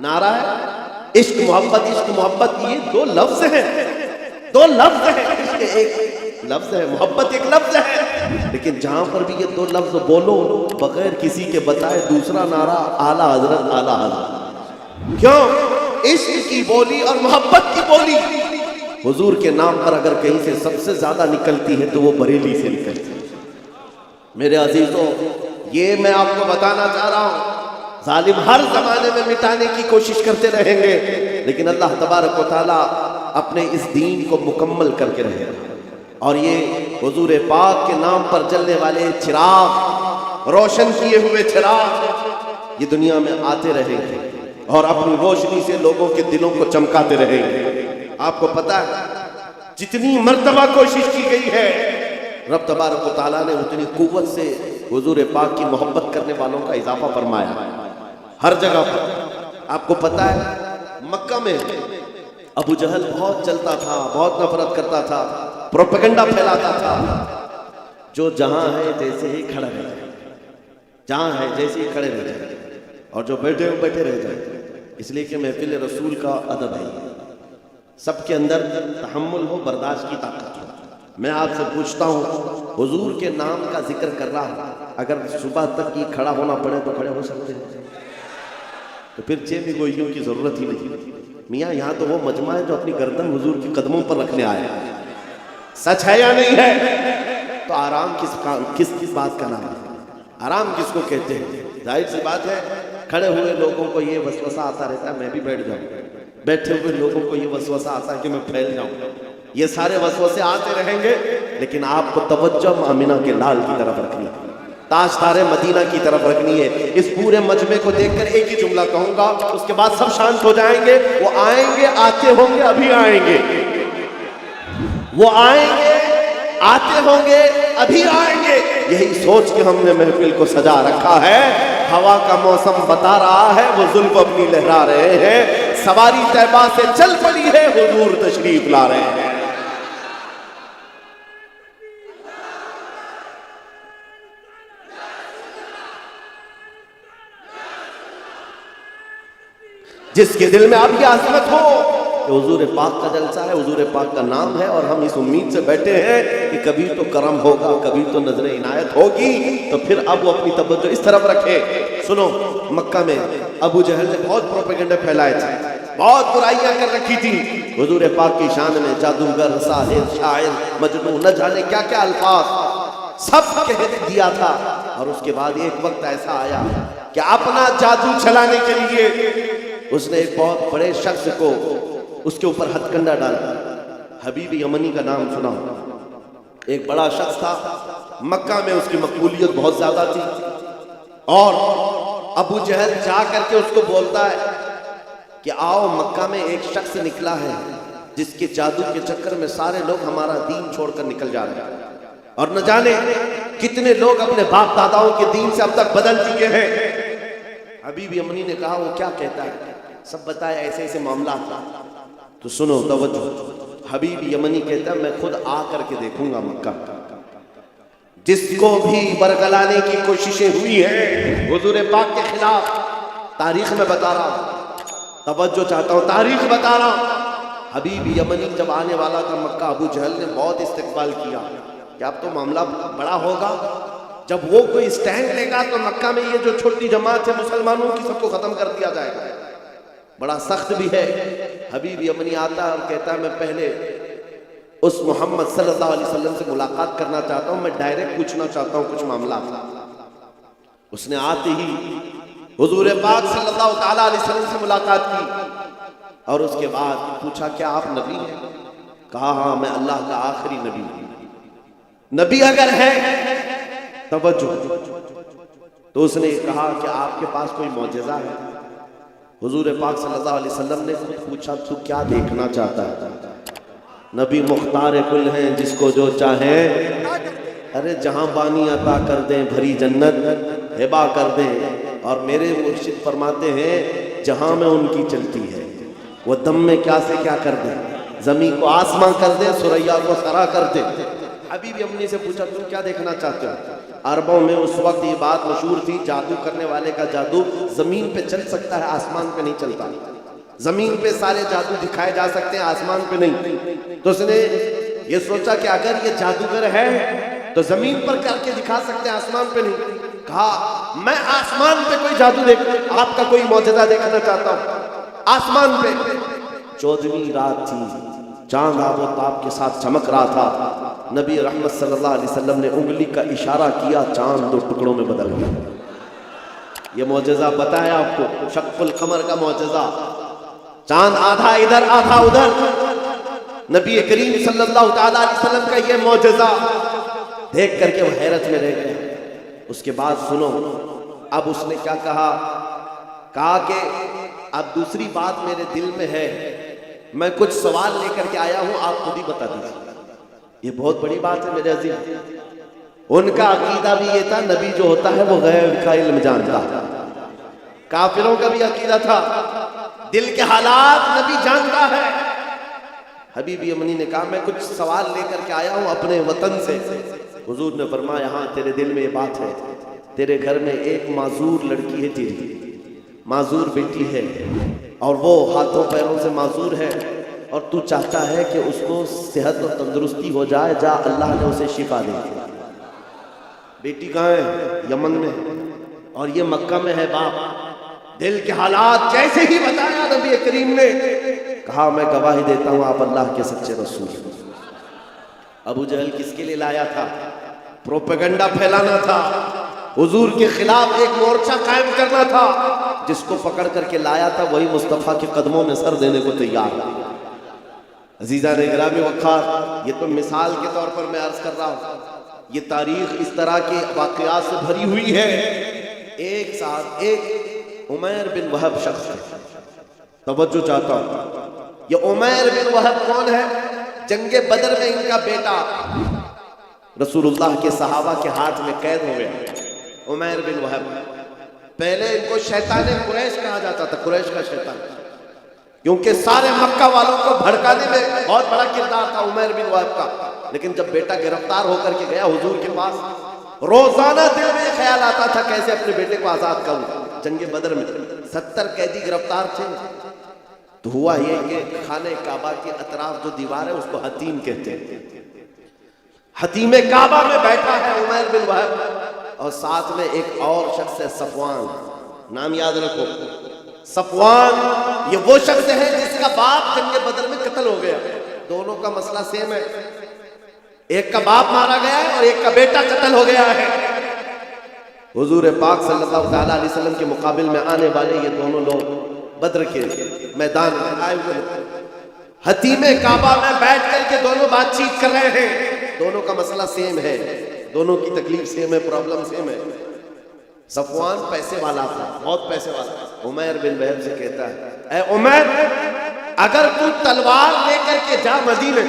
[SPEAKER 1] نعرہ ہے عشق محبت، یہ 2 لفظ ہیں، 2 لفظ ہیں، عشق ایک لفظ ہے، محبت ایک لفظ ہے، لیکن جہاں پر بھی یہ 2 لفظ بولو بغیر کسی کے بتائے دوسرا نعرہ اعلیٰ حضرت اعلیٰ حضرت۔ کیوں؟ عشق کی بولی اور محبت کی بولی حضور کے نام پر اگر کہیں سے سب سے زیادہ نکلتی ہے تو وہ بریلی سے نکلتی ہے۔ میرے عزیزوں، یہ میں آپ کو بتانا چاہ رہا ہوں، ظالم ہر زمانے میں مٹانے کی کوشش کرتے رہیں گے، لیکن اللہ تبارک و تعالیٰ اپنے اس دین کو مکمل کر کے رہے گا۔ اور یہ حضور پاک کے نام پر جلنے والے چراغ، روشن کیے ہوئے چراغ، یہ دنیا میں آتے رہیں گے اور اپنی روشنی سے لوگوں کے دلوں کو چمکاتے رہیں گے۔ آپ کو پتا ہے جتنی مرتبہ کوشش کی گئی ہے، رب تبارک و تعالیٰ نے اتنی قوت سے حضور پاک کی محبت کرنے والوں کا اضافہ فرمایا ہر جگہ پر۔ آپ کو پتا ہے مکہ میں ابو جہل بہت چلتا تھا، بہت نفرت کرتا تھا، پروپیگنڈا پھیلاتا تھا، جو جہاں ہے جیسے ہی کھڑا رہ جائے، جہاں ہے جیسے ہی کھڑے رہ جائے، اور جو بیٹھے ہو بیٹھے رہ جائے، اس لیے کہ محفل رسول کا ادب ہے، سب کے اندر تحمل ہو، برداشت کی طاقت ہو۔ میں آپ سے پوچھتا ہوں، حضور کے نام کا ذکر کر رہا ہوں، اگر صبح تک یہ کھڑا ہونا پڑے تو کھڑے ہو سکتے ہیں؟ تو پھر چھ بھی گوئیوں کی ضرورت ہی نہیں۔ میاں یہاں تو وہ مجمع ہے جو اپنی گردن حضور کے قدموں پر رکھنے آیا ہے، سچ ہے یا نہیں ہے؟ تو آرام کس بات کا نام ہے؟ آرام کس کو کہتے ہیں؟ ظاہر سی بات ہے کھڑے ہوئے لوگوں کو یہ وسوسہ آتا رہتا ہے میں بھی بیٹھ جاؤں، بیٹھے ہوئے لوگوں کو یہ وسوسہ آتا ہے کہ میں پھیل جاؤں، یہ سارے وسوسے آتے رہیں گے، لیکن آپ کو توجہ آمنہ کے لال کی طرف رکھنی ہے، تاجدار مدینہ کی طرف رکھنی ہے۔ اس پورے مجمع کو دیکھ کر ایک ہی جملہ کہوں گا، اس کے بعد سب شانت ہو جائیں گے۔ وہ آئیں گے، آتے ہوں گے، ابھی آئیں گے، وہ آئیں گے، آتے ہوں گے، ابھی آئیں گے۔ یہی سوچ کے ہم نے محفل کو سجا رکھا ہے۔ ہوا کا موسم بتا رہا ہے، وہ زلف اپنی لہرا رہے ہیں، سواری طیبہ سے چل پڑی ہے، حضور تشریف لا رہے ہیں۔ جس کے دل میں آپ کی عظمت ہو کہ حضور پاک کا جلسہ ہے، حضور پاک کا نام ہے، اور ہم اس امید سے بیٹھے ہیں کہ کبھی تو کرم ہوگا، کبھی تو نظر عنایت ہوگی، تو پھر اب وہ اپنی توجہ اس طرف رکھے۔ سنو، مکہ میں ابو جہل نے بہت پروپیگنڈے پھیلائے تھے، بہت برائیاں کر رکھی تھی حضور پاک کی شان میں، جادوگر، ساحر، شاعر، مجنون، نہ جانے کیا کیا الفاظ سب کہہ دیا تھا۔ اور اس کے بعد ایک وقت ایسا آیا کہ اپنا جادو چلانے کے لیے اس نے ایک بہت بڑے شخص کو اس کے اوپر ہتھ کنڈا ڈالا۔ حبیب یمنی کا نام سنا، ایک بڑا شخص تھا مکہ میں، اس کی مقبولیت بہت زیادہ تھی، اور ابو جہل جا کر کے اس کو بولتا ہے کہ آؤ، مکہ میں ایک شخص نکلا ہے جس کے جادو کے چکر میں سارے لوگ ہمارا دین چھوڑ کر نکل جا رہے ہیں، اور نہ جانے کتنے لوگ اپنے باپ داداؤں کے دین سے اب تک بدل چکے ہیں۔ حبیب یمنی نے کہا وہ کیا کہتا ہے، سب بتایا ایسے ایسے معاملات تھا۔ تو سنو توجہ، حبیب یمنی کہتا ہے میں خود آ کر کے دیکھوں گا مکہ، جس کو بھی برگلانے کی کوششیں ہوئی ہیں حضور پاک کے خلاف، تاریخ میں بتا رہا ہوں، توجہ چاہتا ہوں، تاریخ بتا رہا ہوں۔ حبیب یمنی جب آنے والا تھا مکہ، ابو جہل نے بہت استقبال کیا کہ اب تو معاملہ بڑا ہوگا، جب وہ کوئی سٹینڈ لے گا تو مکہ میں یہ جو چھوٹی جماعت ہے مسلمانوں کی سب کو ختم کر دیا جائے گا، بڑا سخت بھی ہے۔ حبیب یمنی آتا ہے اور کہتا ہے میں پہلے اس محمد صلی اللہ علیہ وسلم سے ملاقات کرنا چاہتا ہوں، میں ڈائریکٹ پوچھنا چاہتا ہوں کچھ معاملات۔ اس نے آتے ہی حضور پاک صلی اللہ تعالیٰ علیہ وسلم سے ملاقات کی، اور اس کے بعد پوچھا کیا آپ نبی ہیں؟ کہا ہاں میں اللہ کا آخری نبی ہوں۔ نبی اگر ہے، توجہ، تو اس نے کہا کہ آپ کے پاس کوئی معجزہ ہے؟ حضور پاک صلی اللہ علیہ وسلم نے خود پوچھا تو کیا دیکھنا چاہتا ہے؟ نبی مختار کل ہیں، جس کو جو چاہیں ارے جہاں بانی عطا کر دیں، بھری جنت ہبا کر دیں، اور میرے مرشد فرماتے ہیں جہاں میں ان کی چلتی ہے وہ دم میں کیا سے کیا کر دیں، زمین کو آسمان کر دیں، سریا کو سرا کر دیں۔ حبیب یمنی سے پوچھا تم کیا دیکھنا چاہتے ہو؟ عربوں میں اس وقت یہ بات مشہور تھی، جادو کرنے والے کا جادو زمین پہ چل سکتا ہے، آسمان پہ نہیں چلتا، زمین پہ سارے جادو دکھائے جا سکتے ہیں، آسمان پہ نہیں۔ تو اس نے یہ سوچا کہ اگر یہ جادوگر ہے تو زمین پر کر کے دکھا سکتے ہیں، آسمان پہ نہیں۔ کہا میں آسمان پہ کوئی جادو آپ کا کوئی معجزہ دیکھنا چاہتا ہوں، آسمان پہ۔ 14ویں رات تھی، چاند آب و تاب کے ساتھ چمک رہا تھا، نبی رحمت صلی اللہ علیہ وسلم نے انگلی کا اشارہ کیا، چاند 2 ٹکڑوں میں بدل گیا۔ یہ معجزہ بتایا آپ کو، شق القمر کا معجزہ، چاند آدھا ادھر آدھا ادھر، نبی کریم صلی اللہ تعالیٰ علیہ وسلم کا یہ معجزہ دیکھ کر کے وہ حیرت میں رہ گئے۔ اس کے بعد سنو، اب اس نے کیا کہا کہ اب دوسری بات میرے دل میں ہے، میں کچھ سوال لے کر کے آیا ہوں، آپ خود ہی بتا دیجیے۔ یہ بہت بڑی بات ہے میرے عزیز، ان کا عقیدہ بھی یہ تھا نبی جو ہوتا ہے وہ غیب کا علم جانتا ہے، کافروں کا بھی عقیدہ تھا دل کے حالات نبی جانتا ہے۔ حبیب یمنی نے کہا میں کچھ سوال لے کر کے آیا ہوں اپنے وطن سے۔ حضور نے فرمایا ہاں تیرے دل میں یہ بات ہے، تیرے گھر میں ایک معذور لڑکی ہے، تیری معذور بیٹی ہے، اور وہ ہاتھوں پیروں سے معذور ہے، اور تو چاہتا ہے کہ اس کو صحت اور تندرستی ہو جائے، جا اللہ نے اسے شفا دے۔ بیٹی کہاں ہے؟ یمن میں، اور یہ مکہ میں ہے۔ باپ دل کے حالات جیسے ہی بتایا نبی کریم نے، کہا میں گواہی دیتا ہوں آپ اللہ کے سچے رسول۔ ابو جہل کس کے لیے لایا تھا؟ پروپیگنڈا پھیلانا تھا، حضور کے خلاف ایک مورچہ قائم کرنا تھا۔ جس کو پکڑ کر کے لایا تھا وہی مصطفیٰ کے قدموں میں سر دینے کو تیار ہے۔ عزیزان گرامی وقار، یہ تو مثال کے طور پر میں عرض کر رہا ہوں، یہ تاریخ اس طرح کے واقعات سے بھری ہوئی ہے۔ ایک ساتھ ایک عمیر بن وہب شخص ہے، توجہ چاہتا ہوں، یہ عمیر بن وہب کون ہے؟ جنگ بدر میں ان کا بیٹا رسول اللہ کے صحابہ کے ہاتھ میں قید ہو گیا۔ عمیر بن وہب، پہلے ان کو شیطان قریش کہا جاتا تھا، قریش کا شیطان، کیونکہ سارے مکہ والوں کو بھڑکانے میں بہت بڑا کردار تھا عمیر بن وہب کا۔ لیکن جب بیٹا گرفتار ہو کر کے گیا حضور کے پاس، روزانہ دل میں یہ خیال آتا تھا کیسے اپنے بیٹے کو آزاد کروں۔ جنگ بدر میں 70 قیدی گرفتار تھے، تو ہوا یہ کہ خانہ کعبہ کے اطراف جو دیوار ہے اس کو حتیم کہتے ہیں. حتیم کعبہ میں بیٹھا ہے عمیر بن وہب، اور ساتھ میں ایک اور شخص ہے صفوان. نام یاد رکھو، صفوان یہ وہ شخص ہے جس کا باپ جنگ بدر میں قتل ہو گیا. دونوں کا مسئلہ سیم ہے، ایک کا باپ مارا گیا ہے اور ایک کا بیٹا قتل ہو گیا ہے. حضور پاک صلی اللہ تعالیٰ علیہ وسلم کے مقابل میں آنے والے یہ دونوں لوگ بدر کے میدان میں آئے ہوئے حتیم کعبہ میں بیٹھ کر کے دونوں بات چیت کر رہے ہیں. دونوں کا مسئلہ سیم ہے، دونوں کی تکلیف سیم ہے، پرابلم سیم ہے. صفوان پیسے والا تھا، بہت پیسے والا. عمیر بن وہب سے کہتا ہے اے عمیر، اگر تو تلوار لے کر کے جا مدینے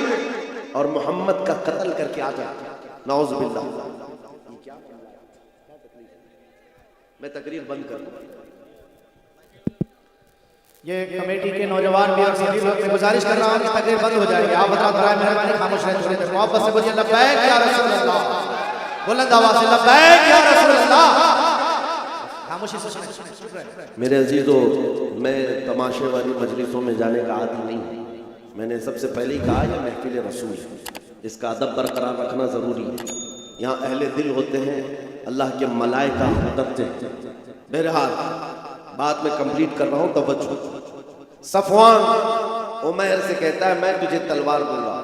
[SPEAKER 1] اور محمد کا قتل کر کے آ جا. نعوذ باللہ. میں تقریر بند کر دوں.
[SPEAKER 3] یہ کمیٹی کے نوجوان بھی سے گزارش کر رہا ہوں کہ تقریر بند ہو جائے گی. آپ حضرات برائے مہربانی خاموش رہیں، تھوڑی دیر محبت سے بولیے لبیک یا رسول اللہ. بلند آواز سے لبیک یا رسول اللہ. خاموشی سے سنیں.
[SPEAKER 1] میرے عزیزو، میں تماشے والی مجلسوں میں جانے کا عادی نہیں ہوں. میں نے سب سے پہلے ہی کہا یہ محفل رسول ہے، اس کا ادب برقرار رکھنا ضروری ہے. یہاں اہل دل ہوتے ہیں، اللہ کے ملائکہ اترتے ہیں. بہرحال بات میں کمپلیٹ کر رہا ہوں، توجہ. صفوان عمیر سے کہتا ہے میں تجھے تلوار دوں گا،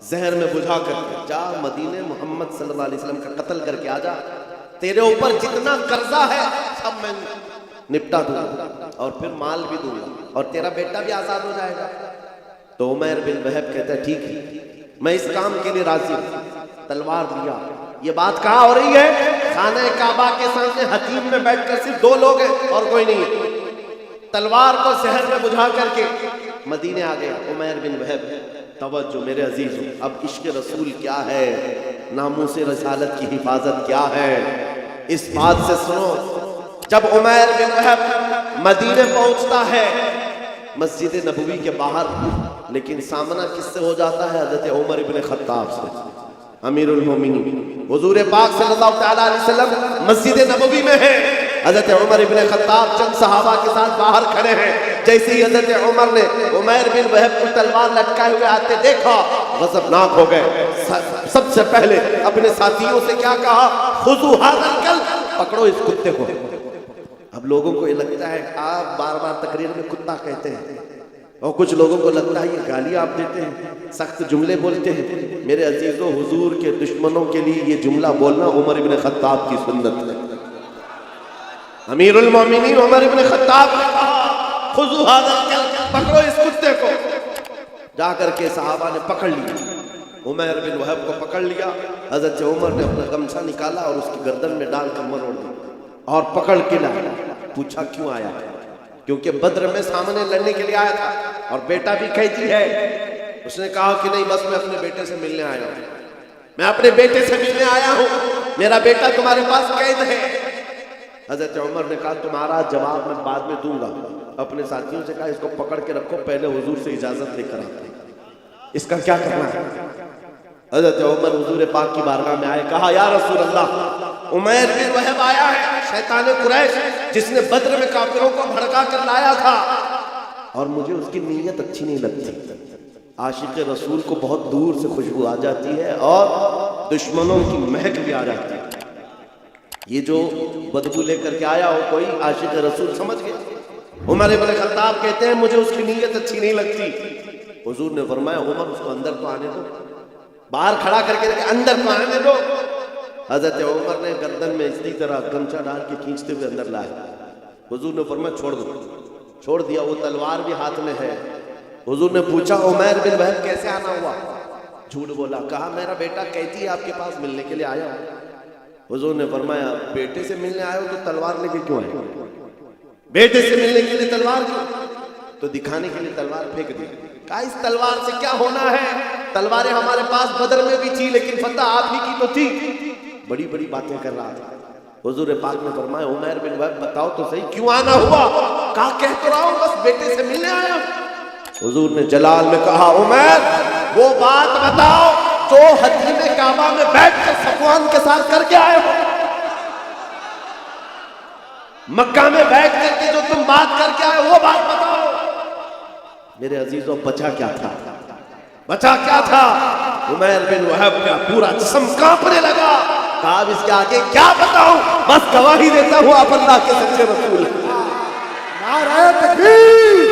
[SPEAKER 1] زہر میں بجھا کر کے جا مدینے محمد صلی اللہ علیہ وسلم کا قتل کر کے آ جا. تیرے اوپر جتنا قرضہ ہے سب میں نپٹا دوں گا اور پھر مال بھی دوں گا اور تیرا بیٹا بھی آزاد ہو جائے گا. تو عمیر بن وہب کہتا ہے ٹھیک ہے، میں اس کام کے لیے راضی ہوں. تلوار دیا. یہ بات کہاں ہو رہی ہے؟ خانہ کعبہ کے سامنے حتیم میں بیٹھ کر صرف دو لوگ ہیں اور کوئی نہیں ہے. تلوار کو زہر میں بجھا کر کے مدینے آ گیا عمیر بن وہب. توجہ میرے عزیزو، اب عشق رسول کیا ہے، ناموس رسالت کی حفاظت کیا ہے، اس بات سے سنو. جب عمیر بن وہب مدینے پہنچتا ہے مسجد نبوی کے باہر، لیکن سامنا کس سے ہو جاتا ہے؟ حضرت عمر بن خطاب سے، امیر المومنین. حضور پاک صلی اللہ تعالیٰ علیہ وسلم مسجد نبوی میں ہے، حضرت عمر بن خطاب چند صحابہ کے ساتھ باہر کھڑے ہیں. جیسے ہی حضرت عمر نے عمیر بن وہب کو تلوار لٹکائے ہوئے آتے دیکھا، غضبناک ہو گئے. سب سے پہلے اپنے ساتھیوں سے کیا کہا؟ خذوا ھذا الکلب، پکڑو اس کتے کو. اب لوگوں کو یہ لگتا ہے آپ بار بار تقریر میں کتا کہتے ہیں، اور کچھ لوگوں کو لگتا ہے یہ گالی آپ دیتے ہیں، سخت جملے بولتے ہیں. میرے عزیزو، حضور کے دشمنوں کے لیے یہ جملہ بولنا عمر بن خطاب کی سنت ہے. امیر المومنین عمر بن خطاب نے کہا خذوا ھذا الکلب، پکڑو اس کتے کو. جا کر کے صحابہ نے پکڑ لیا، عمیر بن وہب کو پکڑ لیا. حضرت عمر نے اپنا گمچھا نکالا اور اس کی گردن میں ڈال کر مروڑ دیا اور پکڑ کے لایا. پوچھا کیوں آیا؟ کیونکہ بدر میں سامنے لڑنے کے لیے آیا تھا اور بیٹا بھی قیدی ہے. اس نے کہا کہ نہیں، بس میں اپنے بیٹے سے ملنے آیا ہوں، میں اپنے بیٹے سے ملنے آیا ہوں، میرا بیٹا تمہارے پاس قید ہے. حضرت عمر نے کہا تمہارا جواب میں بعد میں دوں گا. اپنے ساتھیوں سے کہا اس کو پکڑ کے رکھو، پہلے حضور سے اجازت لے کر آتے ہیں، اس کا کیا کرنا ہے. حضرت عمر حضور پاک کی بارگاہ میں آئے، کہا یا رسول اللہ، عمیر بن وہب آیا ہے، شیطان قریش جس نے بدر میں کافروں کو بھڑکا کر لایا تھا، اور مجھے اس کی نیت اچھی نہیں لگتی. عاشق رسول کو بہت دور سے خوشبو آ جاتی ہے اور دشمنوں کی مہک بھی آ جاتی ہے. یہ جو بدبو لے کر کے آیا ہو کوئی عاشق رسول، سمجھ گئے. عمر بن خطاب کہتے ہیں مجھے اس کی نیت اچھی نہیں لگتی. حضور نے فرمایا عمر اس کو اندر تو آنے دو. باہر کھڑا کر کے اندر تو آنے دو. حضرت عمر نے گردن میں اسی طرح گمچھا ڈال کے کھینچتے ہوئے اندر لایا. حضور نے فرمایا چھوڑ دو. چھوڑ دیا. وہ تلوار بھی ہاتھ میں ہے. حضور نے پوچھا عمیر بن وہب کیسے آنا ہوا؟ جھوٹ بولا. کہا میرا بیٹا کہتی ہے آپ کے پاس ملنے کے لیے آیا. حضور نے فرمایا بیٹے سے ملنے آئے ہو تو تلوار لے کے کیوں آئے؟ بیٹے سے ملنے کے لیے تلوار کیوں؟ تو دکھانے کے لیے تلوار پھینک دی. کہا اس تلوار سے کیا ہونا ہے؟ تلواریں ہمارے پاس بدر میں بھی تھی لیکن فتح آپ ہی کی تو تھی. بڑی بڑی باتیں کر رہا تھا. حضور پاک نے فرمایا عمیر بن وہب بتاؤ تو صحیح کیوں آنا ہوا؟ کہا کہہ تو رہا ہوں بس بیٹے سے ملنے آیا. حضور نے جلال میں کہا عمیر وہ بات بتاؤ جو حتیم کعبہ میں بیٹھ کر صفوان کے ساتھ کر کے آئے ہو. مکہ میں بیٹھ کر کے جو تم بات کر کے آئے وہ بات بتاؤ. میرے عزیزوں بچا کیا تھا؟ بچا کیا تھا؟ عمیر بن وہب کا پورا جسم کانپنے لگا. کہا اب اس کے آگے کیا بتاؤں، بس گواہی دیتا ہوں آپ اللہ کے سچے رسول ہیں.
[SPEAKER 2] نعرہ تکبیر.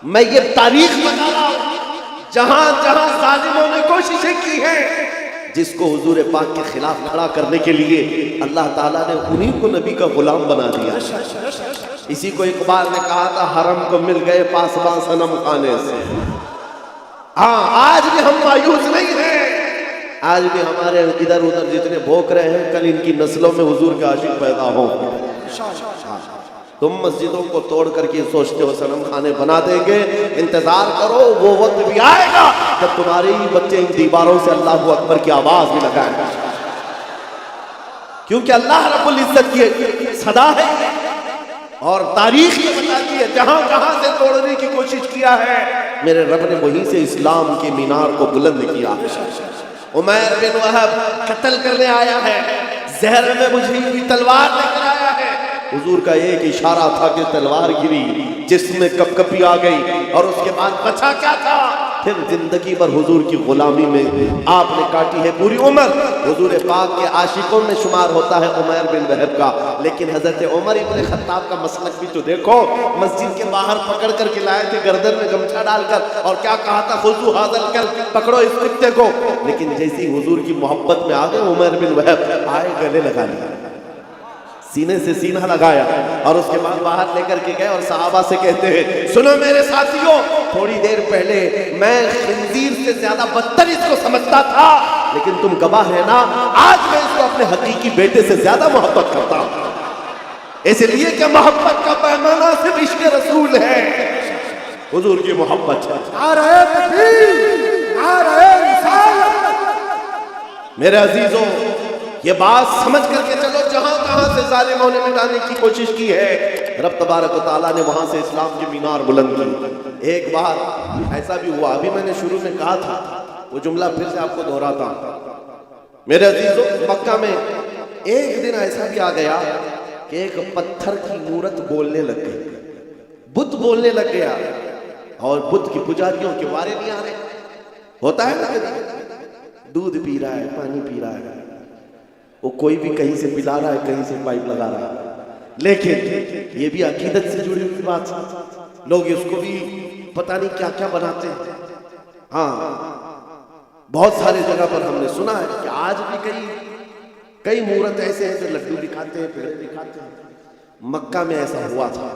[SPEAKER 1] میں یہ تاریخ بتا رہا ہوں جہاں جہاں ظالموں نے کوششیں کی ہیں، جس کو حضور پاک کے خلاف کھڑا کرنے کے لیے اللہ تعالیٰ نے انہی کو نبی کا غلام بنا دیا. اسی کو اقبال نے کہا تھا حرم کو مل گئے پاسباں صنم خانے سے. ہاں آج بھی ہم مایوس نہیں ہیں، آج بھی ہمارے ادھر ادھر جتنے بھوک رہے ہیں کل ان کی نسلوں میں حضور کے عاشق پیدا ہوں. تم مسجدوں کو توڑ کر کے سوچتے ہو صنم خانے بنا دیں گے، انتظار کرو وہ وقت بھی آئے گا جب تمہارے ہی بچے ان دیواروں سے اللہ اکبر کی آواز بھی لگائیں گے، کیونکہ اللہ رب العزت کی صدا ہے. اور تاریخ یہ بتاتی ہے جہاں جہاں سے توڑنے کی کوشش کیا ہے میرے رب نے وہیں سے اسلام کے مینار کو بلند کیا. عمیر بن وہب قتل کرنے آیا ہے، زہر میں بجھی ہوئی تلوار لے کر آیا ہے. حضور کا ایک اشارہ تھا کہ تلوار گری، جس میں کپ کپی آ گئی، اور اس کے بعد بچا کیا تھا؟ پھر زندگی بھر حضور کی غلامی میں آپ نے کاٹی ہے پوری عمر. حضور پاک کے عاشقوں میں شمار ہوتا ہے عمیر بن وہب کا. لیکن حضرت عمر ابن خطاب کا مسلک بھی تو دیکھو، مسجد کے باہر پکڑ کر کے لائے تھے گردن میں گمچھا ڈال کر، اور کیا کہا تھا؟ خذو ھذا الکلب، پکڑو اس کتے کو. لیکن جیسی حضور کی محبت میں آ گئے عمیر بن وہب آئے گلے لگا لیا، سینے سے سینہ لگایا، اور اس کے بعد باہر لے کر کے گئے اور صحابہ سے کہتے ہیں سنو میرے ساتھیوں، تھوڑی دیر پہلے میں خنزیر سے زیادہ بدتر اس کو سمجھتا تھا، لیکن تم گواہ ہے نا، آج میں اس کو اپنے حقیقی بیٹے سے زیادہ محبت کرتا ہوں، اس لیے کہ محبت کا پیمانہ صرف عشق رسول ہے، حضور کی محبت ہے.
[SPEAKER 2] نعرہ تکبیر. نعرہ رسالت.
[SPEAKER 1] میرے عزیزوں یہ بات سمجھ کر کے چلو، جہاں کہاں سے ظالموں نے مٹانے کی کوشش کی ہے رب تبارک و تعالیٰ نے وہاں سے اسلام کی مینار بلند کی. ایک بار ایسا بھی ہوا، ابھی میں نے شروع میں کہا تھا، وہ جملہ پھر سے آپ کو دہراتا ہوں. میرے عزیزوں مکہ میں ایک دن ایسا بھی آ گیا کہ ایک پتھر کی مورت بولنے لگ گئی، بت بولنے لگ گیا، اور بت کی پجاریوں کے وارے نہیں آ رہے. ہوتا ہے نا کبھی دودھ پی رہا ہے، پانی پی رہا ہے، وہ کوئی بھی کہیں سے پلا رہا ہے، کہیں سے پائپ لگا رہا ہے، لیکن یہ بھی عقیدت سے جڑی ہوئی بات، لوگ اس کو بھی پتہ نہیں کیا کیا بناتے ہیں. ہاں بہت سارے جگہ پر ہم نے سنا ہے کہ آج بھی کئی مورت ایسے ہیں جو لڈو دکھاتے ہیں، پیڑے دکھاتے ہیں. مکہ میں ایسا ہوا تھا.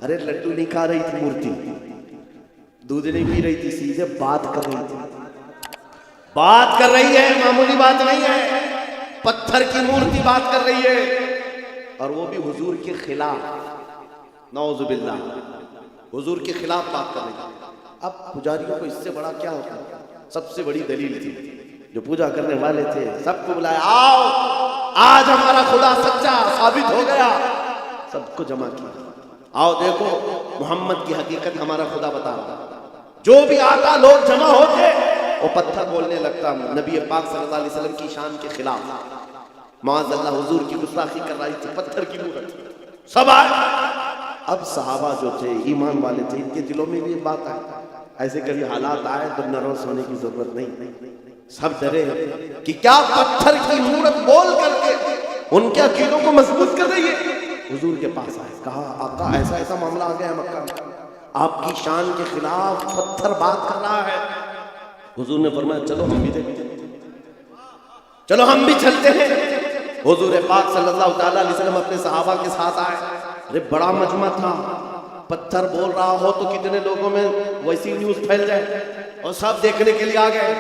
[SPEAKER 1] ارے لڈو نہیں کھا رہی تھی مورتی، دودھ نہیں پی رہی تھی، سیدھے بات کر رہی تھی. بات کر رہی ہے، معمولی بات نہیں ہے، پتھر کی مورتی بات کر رہی ہے، اور وہ بھی حضور کے خلاف. نعوذ باللہ، حضور کے خلاف بات کر رہی ہے. اب پجاریوں کو اس سے بڑا کیا ہوتا ہے؟ سب سے بڑی دلیل تھی، جو پوجا کرنے والے تھے سب کو بلایا، آؤ آج ہمارا خدا سچا ثابت ہو گیا. سب کو جمع کیا، آؤ دیکھو محمد کی حقیقت ہمارا خدا بتا رہا. جو بھی آتا لوگ جمع ہوتے، وہ پتھر بولنے لگتا نبی پاک صلی اللہ علیہ وسلم کی شان کے خلاف. معاذ اللہ حضور کی گستاخی کر رہی تھی، پتھر کی مورت. سب آئے. اب صحابہ جو تھے ایمان والے تھے، ان کے دلوں میں بھی یہ بات آئی، ایسے کبھی حالات آئے تو نروس ہونے کی ضرورت نہیں. سب ڈرے کہ کیا پتھر کی مورت بول کر کے ان کے عقیدوں کو مضبوط کر رہی ہے. حضور کے پاس آئے، کہا آقا ایسا ایسا معاملہ آ گیا ہے مکہ میں، آپ کی شان کے خلاف پتھر بات کر رہا ہے. حضور نے فرمایا چلو ہم بھی دیکھتے ہیں، چلو ہم بھی چلتے ہیں. حضور پاک صلی اللہ تعالیٰ علیہ وسلم اپنے صحابہ کے ساتھ آئے. ارے بڑا مجمع تھا، پتھر بول رہا ہو تو کتنے لوگوں میں ویسی نیوز پھیل جائے، اور سب دیکھنے کے لیے آ گئے،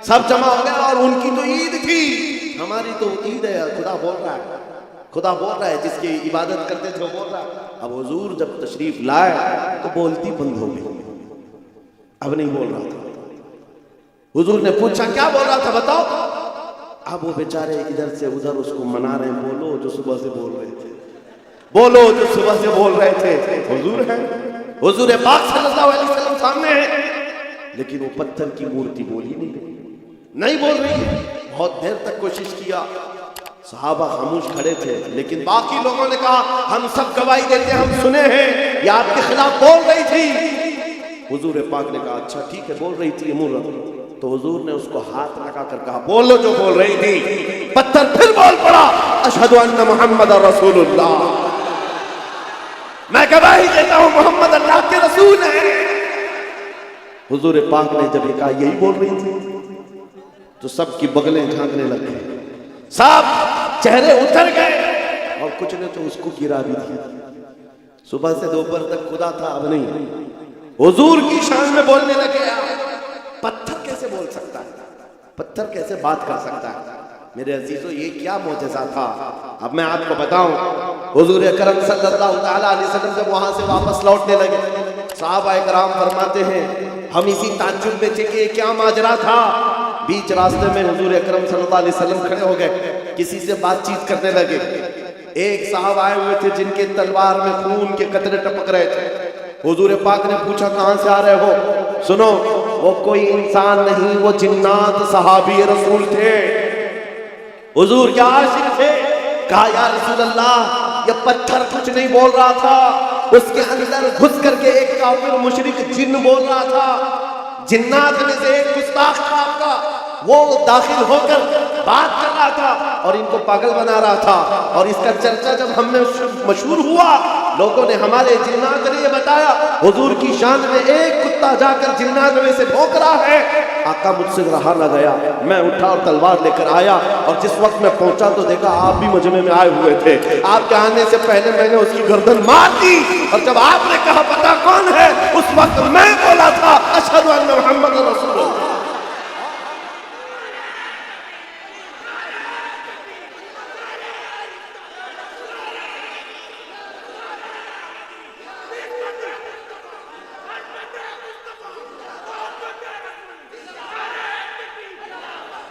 [SPEAKER 1] سب جمع ہو گئے. اور ان کی تو عید تھی، ہماری تو عید ہے، خدا بول رہا ہے، خدا بول رہا ہے، جس کی عبادت کرتے تھے وہ بول رہا ہے. اب حضور جب تشریف لائے تو بولتی بند ہو گئی، اب نہیں بول رہا تھا. حضور نے پوچھا کیا بول رہا تھا بتاؤ. اب وہ بیچارے ادھر سے ادھر اس کو منا رہے ہیں، بولو جو صبح سے بول رہے تھے، بولو جو صبح سے بول رہے تھے. حضور ہے، حضور پاک صلی اللہ علیہ وسلم سامنے ہے، لیکن وہ پتھر کی مورتی بولی نہیں. نہیں بول رہی ہے. بہت دیر تک کوشش کیا, صحابہ خاموش کھڑے تھے, لیکن باقی لوگوں نے کہا ہم سب گواہی دیتے ہیں, ہم سنے ہیں یہ آپ کے خلاف بول رہی تھی. حضور پاک نے کہا اچھا ٹھیک ہے بول رہی تھی منہ رکھو. تو حضور نے اس کو ہاتھ لگا کر کہا بولو جو بول رہی تھی. پتھر پھر بول پڑا اشہد ان محمد رسول اللہ, میں گواہی دیتا ہوں محمد اللہ کے رسول ہیں. حضور پاک نے جب یہ کہا یہی بول رہی تھی تو سب کی بغلیں جھانکنے لگ گئے, سب چہرے اتر گئے, اور کچھ نے تو اس کو گرا بھی دیا. صبح سے دوپہر تک خدا تھا, اب نہیں. حضور کی شان میں بولنے لگے. پتھر کیسے بول سکتا ہے, پتھر کیسے بات کر سکتا ہے؟ میرے عزیزو یہ کیا معجزہ تھا. اب میں آپ کو بتاؤں, حضور اکرم صلی اللہ تعالیٰ علیہ وسلم جب وہاں سے واپس لوٹنے لگے, صحابہ کرام فرماتے ہیں ہم اسی تعجب میں تھے کہ یہ کیا ماجرا تھا. بیچ راستے میں حضور اکرم صلی اللہ علیہ وسلم کھڑے ہو گئے, کسی سے بات چیت کرنے لگے. ایک صاحب آئے ہوئے تھے جن کے تلوار میں خون کے قطرے ٹپک رہے تھے. حضور پاک نے پوچھا کہاں سے آ رہے ہو؟ سنو, وہ کوئی انسان نہیں, وہ جنات صحابی رسول تھے, حضور کے عاشق تھے. کہا یا رسول اللہ یہ پتھر کچھ نہیں بول رہا تھا, اس کے اندر گھس کر کے ایک کافر مشرک جن بول رہا تھا. جنات میں سے ایک گستاخ تھا آپ کا, وہ داخل ہو کر بات کر رہا تھا اور ان کو پاگل بنا رہا تھا. اور اس کا چرچا جب ہم میں مشہور ہوا, لوگوں نے ہمارے جنات نے یہ بتایا حضور کی شان میں ایک کتا جا کر جنات میں سے بھونک رہا ہے. آقا مجھ سے رہا نہ گیا, میں اٹھا اور تلوار لے کر آیا, اور جس وقت میں پہنچا تو دیکھا آپ بھی مجمع میں آئے ہوئے تھے. آپ کے آنے سے پہلے میں نے اس کی گردن مار دی, اور جب آپ نے کہا پتا کون ہے, اس وقت میں بولا تھا اشہد ان محمد رسول اللہ.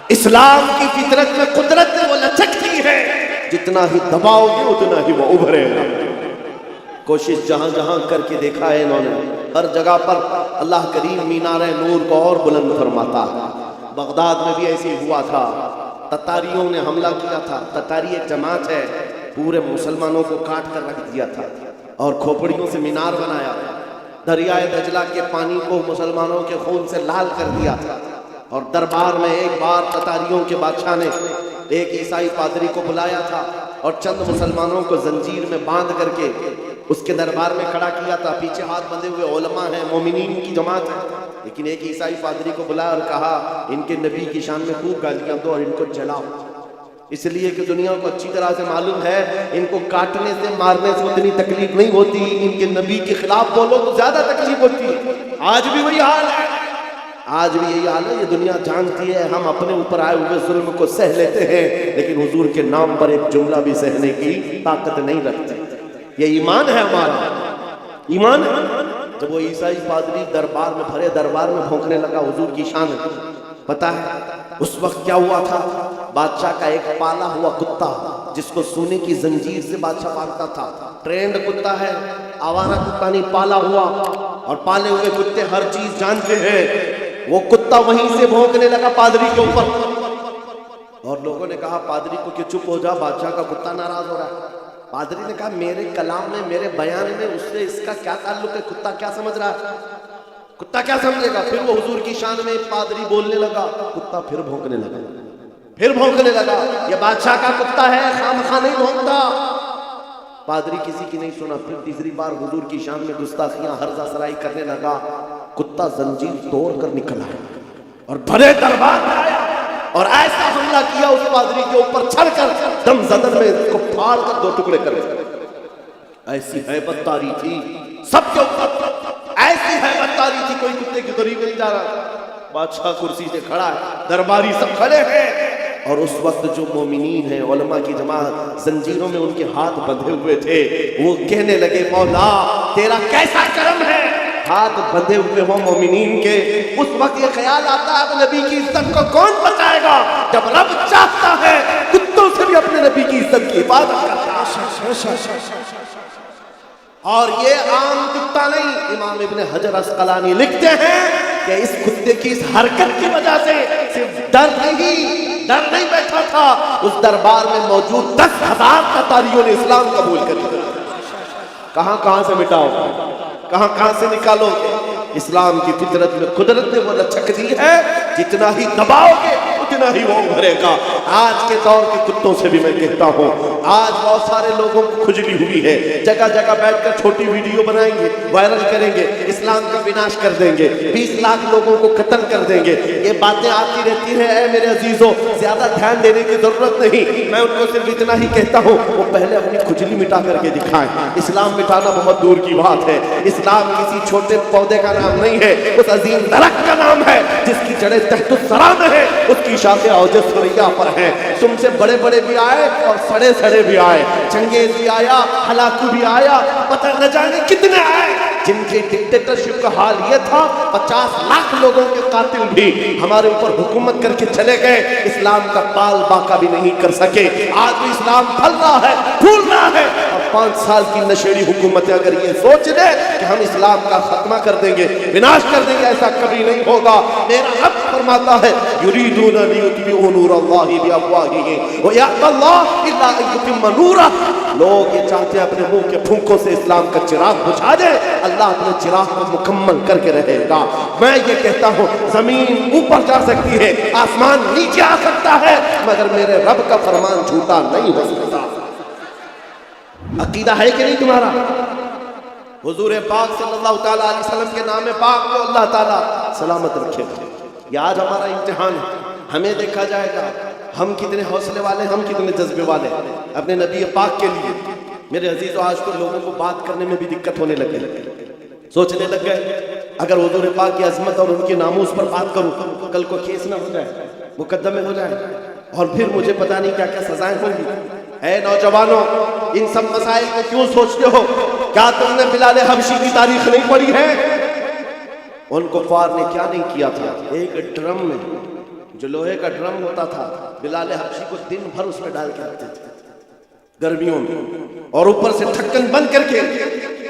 [SPEAKER 1] اسلام کی فطرت میں قدرت وہ لچکتی ہے, جتنا ہی دباؤ گے اتنا ہی وہ ابھرے گا. کوشش جہاں جہاں کر کے دیکھا ہے انہوں نے, ہر جگہ پر اللہ کریم مینار نور کو اور بلند فرماتا ہے. بغداد میں بھی ایسے ہوا تھا, تتاریوں نے حملہ کیا تھا. تتاری ایک جماعت ہے, پورے مسلمانوں کو کاٹ کر رکھ دیا تھا اور کھوپڑیوں سے مینار بنایا تھا. دریائے دجلہ کے پانی کو مسلمانوں کے خون سے لال کر دیا تھا. اور دربار میں ایک بار تتاریوں کے بادشاہ نے ایک عیسائی پادری کو بلایا تھا اور چند مسلمانوں کو زنجیر میں باندھ کر کے اس کے دربار میں کھڑا کیا تھا. پیچھے ہاتھ بندھے ہوئے علماء ہیں, مومنین کی جماعت ہے, لیکن ایک عیسائی پادری کو بلایا اور کہا ان کے نبی کی شان میں خوب گالیاں دو اور ان کو جلاؤ, اس لیے کہ دنیا کو اچھی طرح سے معلوم ہے ان کو کاٹنے سے مارنے سے اتنی تکلیف نہیں ہوتی, ان کے نبی کے خلاف بولو تو زیادہ تکلیف ہوتی ہے. آج بھی وہی حال ہے, آج بھی یہی حال ہے. یہ دنیا جانتی ہے ہم اپنے اوپر آئے ہوئے ظلم کو سہ لیتے ہیں, لیکن حضور کے نام پر ایک جملہ بھی سہنے کی طاقت نہیں رکھتے. یہ ایمان ہے ہمارا, ایمان ہے. جب وہ عیسائی پادری دربار میں بھرے دربار میں بھونکنے لگا حضور کی شان, پتا ہے اس وقت کیا ہوا تھا؟ بادشاہ کا ایک پالا ہوا کتا جس کو سونے کی زنجیر سے بادشاہ پالتا تھا, ٹرینڈ کتا ہے, آوارہ کتا نہیں, پالا ہوا. اور پالے ہوئے کتے ہر چیز جانتے ہیں. وہ کتا وہیں سے بھونکنے لگا پادری کے اوپر, اور لوگوں نے کہا پادری کو کہ چپ ہو جا, بادشاہ کا کتا ناراض ہو رہا ہے. پادری نے کہا میرے کلام میں, میرے بیان میں اس سے اس کا کیا تعلق ہے, کتا کیا سمجھ رہا ہے, کتا کیا سمجھے گا. پھر وہ حضور کی شان میں پادری بولنے لگا, کتا پھر بھونکنے لگا, پھر بھونکنے لگا. یہ بادشاہ کا کتا ہے, خامخواہ نہیں بھونکتا. پادری کسی کی نہیں سنا. پھر تیسری بار حضور کی شان میں گستاخیاں ہرزہ سرائی کرنے لگا. کتا زنجیر توڑ کر نکل آیا اور بھرے دربار میں آیا اور ایسا حملہ کیا اس پادری کے اوپر, چھڑ کر دم زدن میں اس کو پھاڑ کر دو ٹکڑے کر دیا. ایسی ہیبت تاری تھی سب کے اوپر, ایسی ہیبت تاری تھی, کوئی کتے کی قریب نہیں جا رہا. بادشاہ کرسی سے کھڑا ہے, درباری سب کھڑے ہیں, اور اس وقت جو مومنین ہیں, علماء کی جماعت زنجیروں میں ان کے ہاتھ بندھے ہوئے تھے, وہ کہنے لگے مولا تیرا کیسا کرم ہے, ہاتھ بندھے ہوئے ہوں مومنین کے. اس وقت یہ خیال آتا ہے اب نبی کی عزت کو کون بچائے گا, جب رب چاہتا ہے کتوں سے بھی اپنے نبی کی عزت کی حفاظت کرتا ہے. اور یہ عام کتا نہیں, امام ابن حجر عسقلانی لکھتے ہیں کہ اس کتے کی اس حرکت کی وجہ سے صرف ڈر نہیں بیٹھا تھا، اس دربار میں موجود 10,000 تتاریوں نے اسلام قبول کر لیا۔ کہاں سے مٹاؤ، کہاں سے نکالو گے؟ اسلام کی فطرت میں قدرت نے وہ لچک دی ہے، جتنا ہی دباؤ گے اتنا ہی وہ ابھرے گا۔ آج کے دور کے کتوں سے بھی میں کہتا ہوں، آج بہت سارے لوگوں کو کھجلی ہوئی ہے، جگہ جگہ بیٹھ کر چھوٹی ویڈیو بنائیں گے، وائرل کریں گے، اسلام کا وناش کر دیں گے، 20 لاکھ لوگوں کو قتل کر دیں گے۔ یہ باتیں آتی رہتی ہیں، اے میرے عزیزوں زیادہ دھیان دینے کی ضرورت نہیں۔ میں ان کو صرف اتنا ہی کہتا ہوں، وہ پہلے اپنی کھجلی مٹا کر کے دکھائیں۔ اسلام مٹانا بہت دور کی بات ہے، اسلام کسی چھوٹے پودے کا نام نہیں ہے، اس عظیم درخت کا نام ہے جس کی جڑیں تحت الثری میں ہے، اس کی شاخیں اوج ثریا پر ہیں۔ تم سے بڑے بڑے بھی آئے اور سڑے سڑے بھی آئے، چنگیز بھی آیا، ہلاکو بھی آیا، پتہ نہ جانے کتنے آئے، جن کی ڈکٹیٹرشپ کا حال یہ تھا 50 لاکھ لوگوں کے قاتل بھی ہمارے اوپر حکومت کر کے چلے گئے، اسلام کا پال باقا بھی نہیں کر سکے۔ آج بھی اسلام پھل رہا ہے، پھول رہا ہے، اور 5 سال کی نشیڑی حکومتیں اگر یہ سوچ لے کہ ہم اسلام کا خاتمہ کر دیں گے، وناش کر دیں گے، ایسا کبھی نہیں ہوگا۔ میرا رب فرماتا ہے یریدون لیطفئوا نور اللہ بافواہہم ویأبی اللہ الا ان یتم نورہ۔ لوگ یہ چاہتے ہیں اپنے منہ کے پھونکوں سے اسلام کا چراغ بجھا دے، اللہ اپنے چراغ کو مکمل کر کے رہے گا۔ میں یہ کہتا ہوں زمین اوپر جا سکتی ہے، آسمان نیچے آ سکتا ہے، مگر میرے رب کا فرمان جھوٹا نہیں ہو سکتا۔ عقیدہ ہے کہ نہیں تمہارا؟ حضور پاک صلی اللہ تعالیٰ علیہ وسلم کے نام پاک کو اللہ تعالیٰ سلامت رکھے گا۔ یہ آج ہمارا امتحان ہے، ہمیں دیکھا جائے گا ہم کتنے حوصلے والے، ہم کتنے جذبے والے اپنے نبی پاک کے لیے۔ میرے عزیزو آج تو لوگوں کو بات کرنے میں بھی دقت ہونے لگے، سوچنے لگ گئے اگر حضور پاک کی عظمت اور ان کے ناموس پر بات کروں کل کو کیس نہ ہو جائے، مقدمے ہو جائے، اور پھر مجھے پتہ نہیں کیا کیا سزائیں ہوں گی۔ اے نوجوانوں، ان سب مسائل کو کیوں سوچتے ہو؟ کیا تم نے بلال حبشی کی تاریخ نہیں پڑھی ہے؟ ان کفار نے کیا نہیں کیا تھا؟ ایک ڈرم میں جو لوہے کا ڈرم ہوتا تھا، بلال حبشی کو دن بھر اس میں ڈال کے رکھتے تھے گرمیوں میں، اور اوپر سے ڈھکن بند کر کے،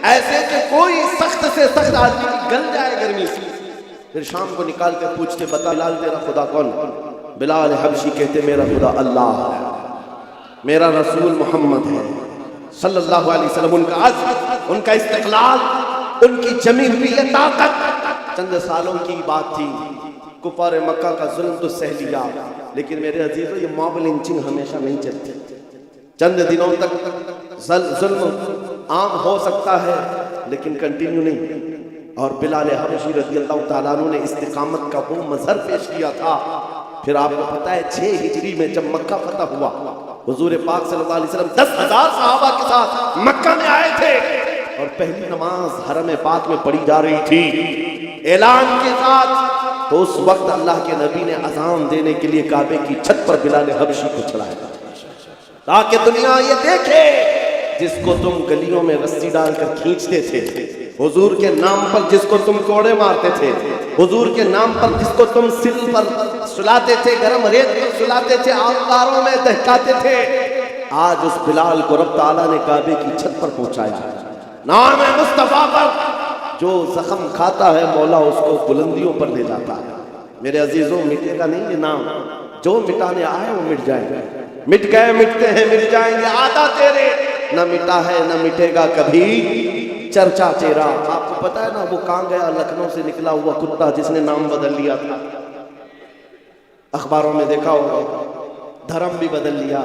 [SPEAKER 1] ایسے کہ کوئی سخت سے سخت آدمی گل جائے گرمی سے۔ پھر شام کو نکال کے پوچھتے بتا بلال تیرا خدا کون؟ بلال حبشی کہتے میرا خدا اللہ ہے، میرا رسول محمد ہے صلی اللہ علیہ وسلم۔ ان کا عزم، ان کا استقلال، ان کی جمی ہوئی یہ طاقت چند سالوں کی بات تھی۔ کفار مکہ کا ظلم تو سہ لیا، لیکن میرے عزیزو یہ موب لنچنگ ہمیشہ نہیں چلتے، چند دنوں تک ظلم عام ہو سکتا ہے لیکن کنٹینیو نہیں۔ اور بلال حبشی رضی اللہ تعالیٰ عنہ نے استقامت کا وہ مظہر پیش کیا تھا۔ پھر آپ کو پتہ ہے 6 ہجری میں جب مکہ فتح ہوا، حضور پاک صلی اللہ علیہ وسلم 10,000 صحابہ کے ساتھ مکہ میں آئے تھے، اور پہلی نماز حرم پاک میں پڑھی جا رہی تھی اعلان کے ساتھ۔ تو اس وقت اللہ کے نبی نے اذان دینے کے لیے کعبے کی چھت پر بلال حبشی کو چڑھایا تاکہ دنیا یہ دیکھے جس کو تم گلیوں میں رسی ڈال کر کھینچتے تھے، حضور کے نام پر جس کو تم کوڑے مارتے تھے، حضور کے نام پر جس کو تم سل پر سلاتے تھے، گرم ریت پر سلاتے تھے، آنگاروں میں دہکاتے تھے، آج اس بلال کو رب تعالیٰ نے کعبے کی چھت پر پہنچایا۔ نام مصطفیٰ پر جو زخم کھاتا ہے مولا اس کو بلندیوں پر لے جاتا ہے۔ میرے عزیزوں مٹے گا نہیں یہ نام، جو مٹانے آئے وہ مٹ جائے گا، مٹ گئے مٹتے ہیں مٹ جائیں گے، آدھا تیرے نہ مٹا ہے نہ مٹے گا کبھی چرچا تیرا۔ آپ کو پتا ہے نا وہ کہاں گیا؟ لکھنؤ سے نکلا ہوا کتا جس نے نام بدل لیا تھا، اخباروں میں دیکھا ہوگا، دھرم بھی بدل لیا،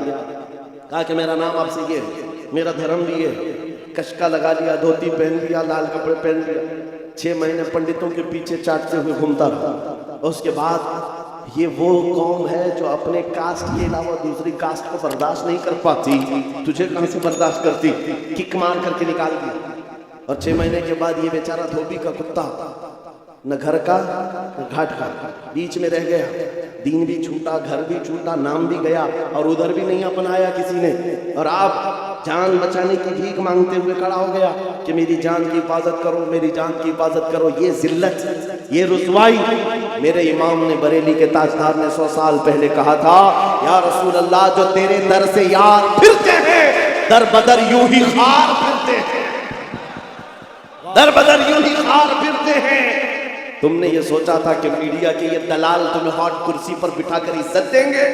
[SPEAKER 1] کہا کہ میرا نام آپ سے یہ ہے، میرا دھرم بھی یہ، کشکا لگا لیا، دھوتی پہن لیا، لال کپڑے پہن لیا، 6 مہینے پنڈتوں کے پیچھے چاٹتے ہوئے گھومتا رہا۔ اس کے بعد یہ وہ قوم ہے جو اپنے کاسٹ کے علاوہ دوسری کاسٹ کو برداشت نہیں کر پاتی، تجھے کہاں سے برداشت کرتی؟ کک مار کر کے نکال دیا۔ اور 6 مہینے کے بعد یہ بیچارہ دھوبی کا کتا نہ گھر کا نہ گھاٹ کا، بیچ میں رہ گیا، دین بھی چھوٹا، گھر بھی چھوٹا، نام بھی گیا، اور ادھر بھی نہیں اپنایا کسی نے، اور آپ جان بچانے کی بھیک مانگتے ہوئے کھڑا ہو گیا کہ میری جان کی حفاظت کرو، میری جان کی حفاظت کرو۔ یہ ذلت، یہ رسوائی، میرے امام نے بریلی کے تاجدار نے 100 سال پہلے کہا تھا، یا رسول اللہ جو تیرے در سے یار پھرتے ہیں در بدر یوں ہی خار پھرتے ہیں، در بدر یوں ہی خار پھرتے ہیں۔ تم نے یہ سوچا تھا کہ میڈیا کے یہ دلال تمہیں ہاٹ کرسی پر بٹھا کر عزت دیں گے؟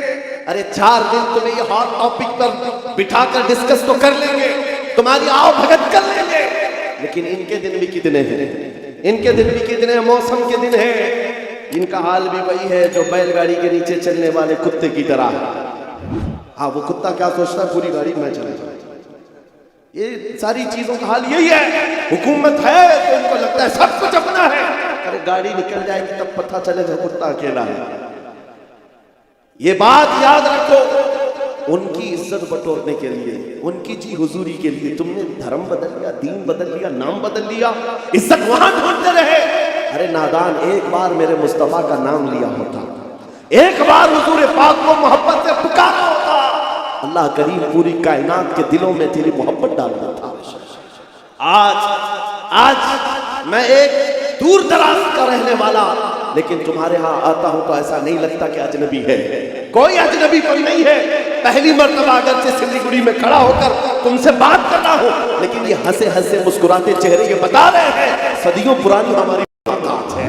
[SPEAKER 1] ارے 4 دن تمہیں یہ ہاٹ ٹاپک پر بٹھا کر ڈسکس تو کر لیں گے، تمہاری آؤ بھگت کر لیں گے، لیکن ان کے دن بھی کتنے ہیں، ان کے دن بھی کتنے ہیں، موسم کے دن ہیں، ان کا حال بھی وہی ہے جو بیل گاڑی کے نیچے چلنے والے کتے کی طرح ہے۔ ہاں وہ کتا کیا سوچتا ہے، پوری گاڑی میں چلے جاؤں، یہ ساری چیزوں کا حال یہی ہے۔ حکومت ہے تو ان کو لگتا ہے سب کچھ اپنا ہے، ارے گاڑی نکل جائے گی تب پتہ چلے گا کتا اکیلا ہے۔ یہ بات یاد رکھو، ان کی عزت بٹورنے کے لیے، ان کی جی حضوری کے لیے تم نے دھرم بدل لیا، دین بدل لیا، نام بدل لیا، عزت وہاں ڈھونڈتے رہے۔ ارے نادان، ایک بار میرے مصطفیٰ کا نام لیا ہوتا، ایک بار حضور پاک کو محبت سے پکارا ہوتا، اللہ کریم پوری کائنات کے دلوں میں تیری محبت ڈالتا تھا۔ آج میں ایک دور دراز کا رہنے والا، لیکن تمہارے ہاں آتا ہوں تو ایسا نہیں لگتا کہ اجنبی ہے، کوئی اجنبی کوئی نہیں ہے۔ پہلی مرتبہ اگرچہ سلیگوڑی میں کھڑا ہو کر تم سے بات کر رہا ہوں، لیکن یہ ہنسے ہنسے مسکراتے چہرے یہ بتا رہے ہیں صدیوں پرانی ہماری ملاقات ہے،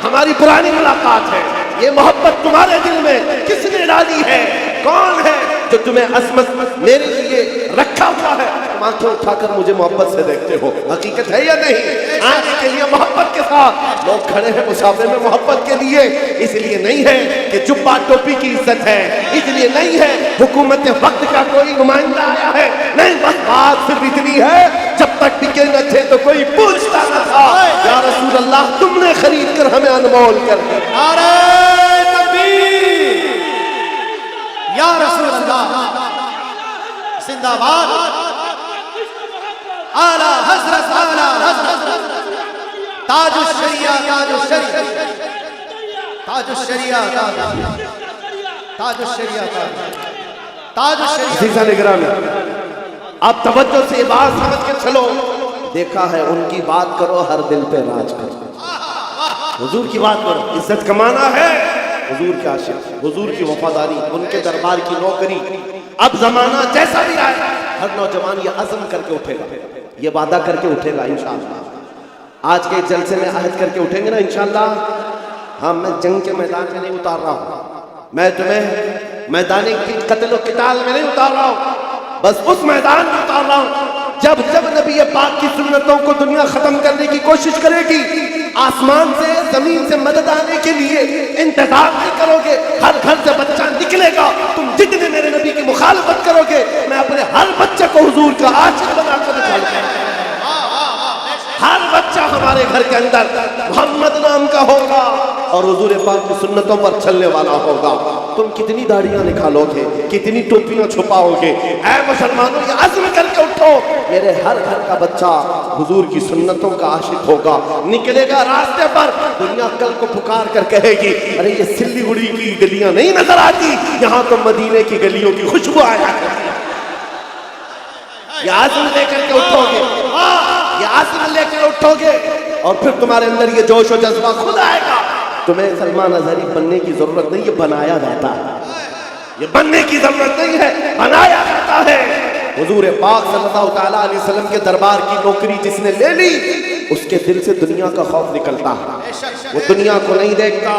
[SPEAKER 1] ہماری پرانی ملاقات ہے۔ یہ محبت تمہارے دل میں کس نے ڈالی ہے؟ کون ہے جو تمہیں عظمت میرے لیے رکھا ہوا ہے؟ تم آنکھیں اٹھا کر مجھے محبت سے دیکھتے ہو، حقیقت ہے یا نہیں؟ آنے کے لیے محبت کے ساتھ لوگ کھڑے ہیں مسافر میں محبت کے لیے، اس لیے نہیں ہے کہ جبہ ٹوپی کی عزت ہے، اس لیے نہیں ہے حکومت وقت کا کوئی نمائندہ آیا ہے، نہیں، بس بات صرف اتنی ہے جب تک بکے نہ تھے تو کوئی پوچھتا نہ تھا۔ یا رسول اللہ تم نے خرید کر ہمیں انمول کر دیا۔
[SPEAKER 3] نعرہ تکبیر، یا رسول اللہ زندہ باد، اعلیٰ حضرت، اعلیٰ حضرت، تاج الشریعہ، تاج الشریعہ، تاج الشریعہ، تاج الشریعہ، تاج الشریعہ۔
[SPEAKER 1] عزیزہ نگرامی، آپ توجہ سے بات سمجھ کے چلو، دیکھا ہے ان کی بات کرو ہر دل پہ راج کرو، حضور کی بات کرو، عزت کمانا ہے، حضور کے عاشق، حضور کی وفاداری، ان کے دربار کی نوکری۔ اب زمانہ جیسا بھی آئے، ہر نوجوان یہ عزم کر کے اٹھے گا، یہ وعدہ کر کے اٹھے گا انشاءاللہ۔ آج کے جلسے میں عہد کر کے اٹھیں گے نا انشاءاللہ۔ ہاں، میں جنگ کے میدان میں نہیں اتار رہا ہوں، میں تمہیں میدان کی قتل و قتال میں نہیں اتار رہا ہوں، بس اس میدان میں اتار رہا ہوں جب نبی پاک کی سنتوں کو دنیا ختم کرنے کی کوشش کرے گی، آسمان سے زمین سے مدد آنے کے لیے انتظار نہیں کرو گے، ہر گھر سے بچہ نکلے گا، تم جتنے میرے نبی کی مخالفت کرو گے میں اپنے ہر بچے کو حضور کا عاشق بنا کر نکالوں گا۔ ہر بچہ ہمارے گھر کے اندر محمد نام کا ہوگا اور حضور پاک کی سنتوں پر چلنے والا ہوگا۔ تم کتنی داڑیاں نکالو گے، کتنی ٹوپیاں چھپاؤ گے، اے مسلمانوں یہ عزم کر کے اٹھو، میرے ہر گھر کا بچہ حضور کی سنتوں کا عاشق ہوگا، نکلے گا راستے پر، دنیا کل کو پکار کر کہے گی ارے یہ سلیگوڑی کی گلیاں نہیں نظر آتی، یہاں تو مدینے کی گلیوں کی خوشبو آیا کرتی۔ یہ عزم لے کر کے اٹھو گے، یہ عزم لے کر اٹھو گے اور پھر تمہارے اندر یہ جوش و جذبہ خود آئے گا۔ تمہیں سلمان اظہری بننے کی ضرورت نہیں، یہ بنایا جاتا ہے، یہ بننے کی ضرورت نہیں ہے، بنایا جاتا ہے۔ حضور پاک صلی اللہ تعالیٰ علیہ وسلم کے دربار کی نوکری جس نے لے لی، اس کے دل سے دنیا کا خوف نکلتا ہے، وہ دنیا کو نہیں دیکھتا۔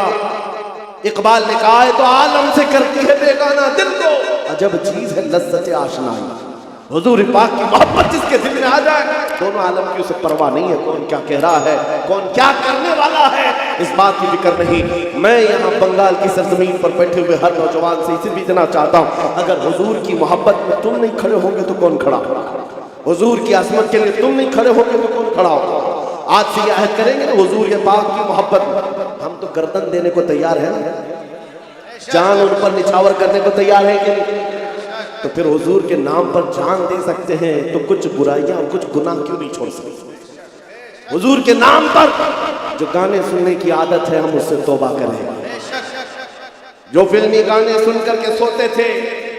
[SPEAKER 1] اقبال نے کہا ہے تو عالم سے کرتی ہے بیگانہ دل کو، عجب چیز ہے لذت آشنائی۔ حضور پاک کی محبت جس کے دل میں آ جائے، دونوں عالم کی اسے پرواہ نہیں ہے کون کیا کہہ رہا ہے، کون کیا کرنے والا ہے، اس بات کی فکر نہیں۔ میں یہاں بنگال کی سرزمین پر بیٹھے ہوئے ہر نوجوان سے صرف اتنا چاہتا ہوں، اگر حضور کی محبت میں تم نہیں کھڑے ہوں گے تو کون کھڑا ہوگا؟ حضور کی عظمت کے لیے تم نہیں کھڑے ہوں گے تو کون کھڑا ہوگا؟ آج سے یہ عہد کریں گے نا حضور کے پاک کی محبت میں، ہم تو گردن دینے کو تیار ہیں، جان ان پر نچھاور کرنے کو تیار ہے کہ نہیں؟ تو پھر حضور کے نام پر جان دے سکتے ہیں تو کچھ برائیاں اور کچھ گناہ کیوں نہیں چھوڑ سکتے؟ حضور کے نام پر جو گانے سننے کی عادت ہے ہم اس سے توبہ کریں، جو فلمی گانے سن کر کے سوتے تھے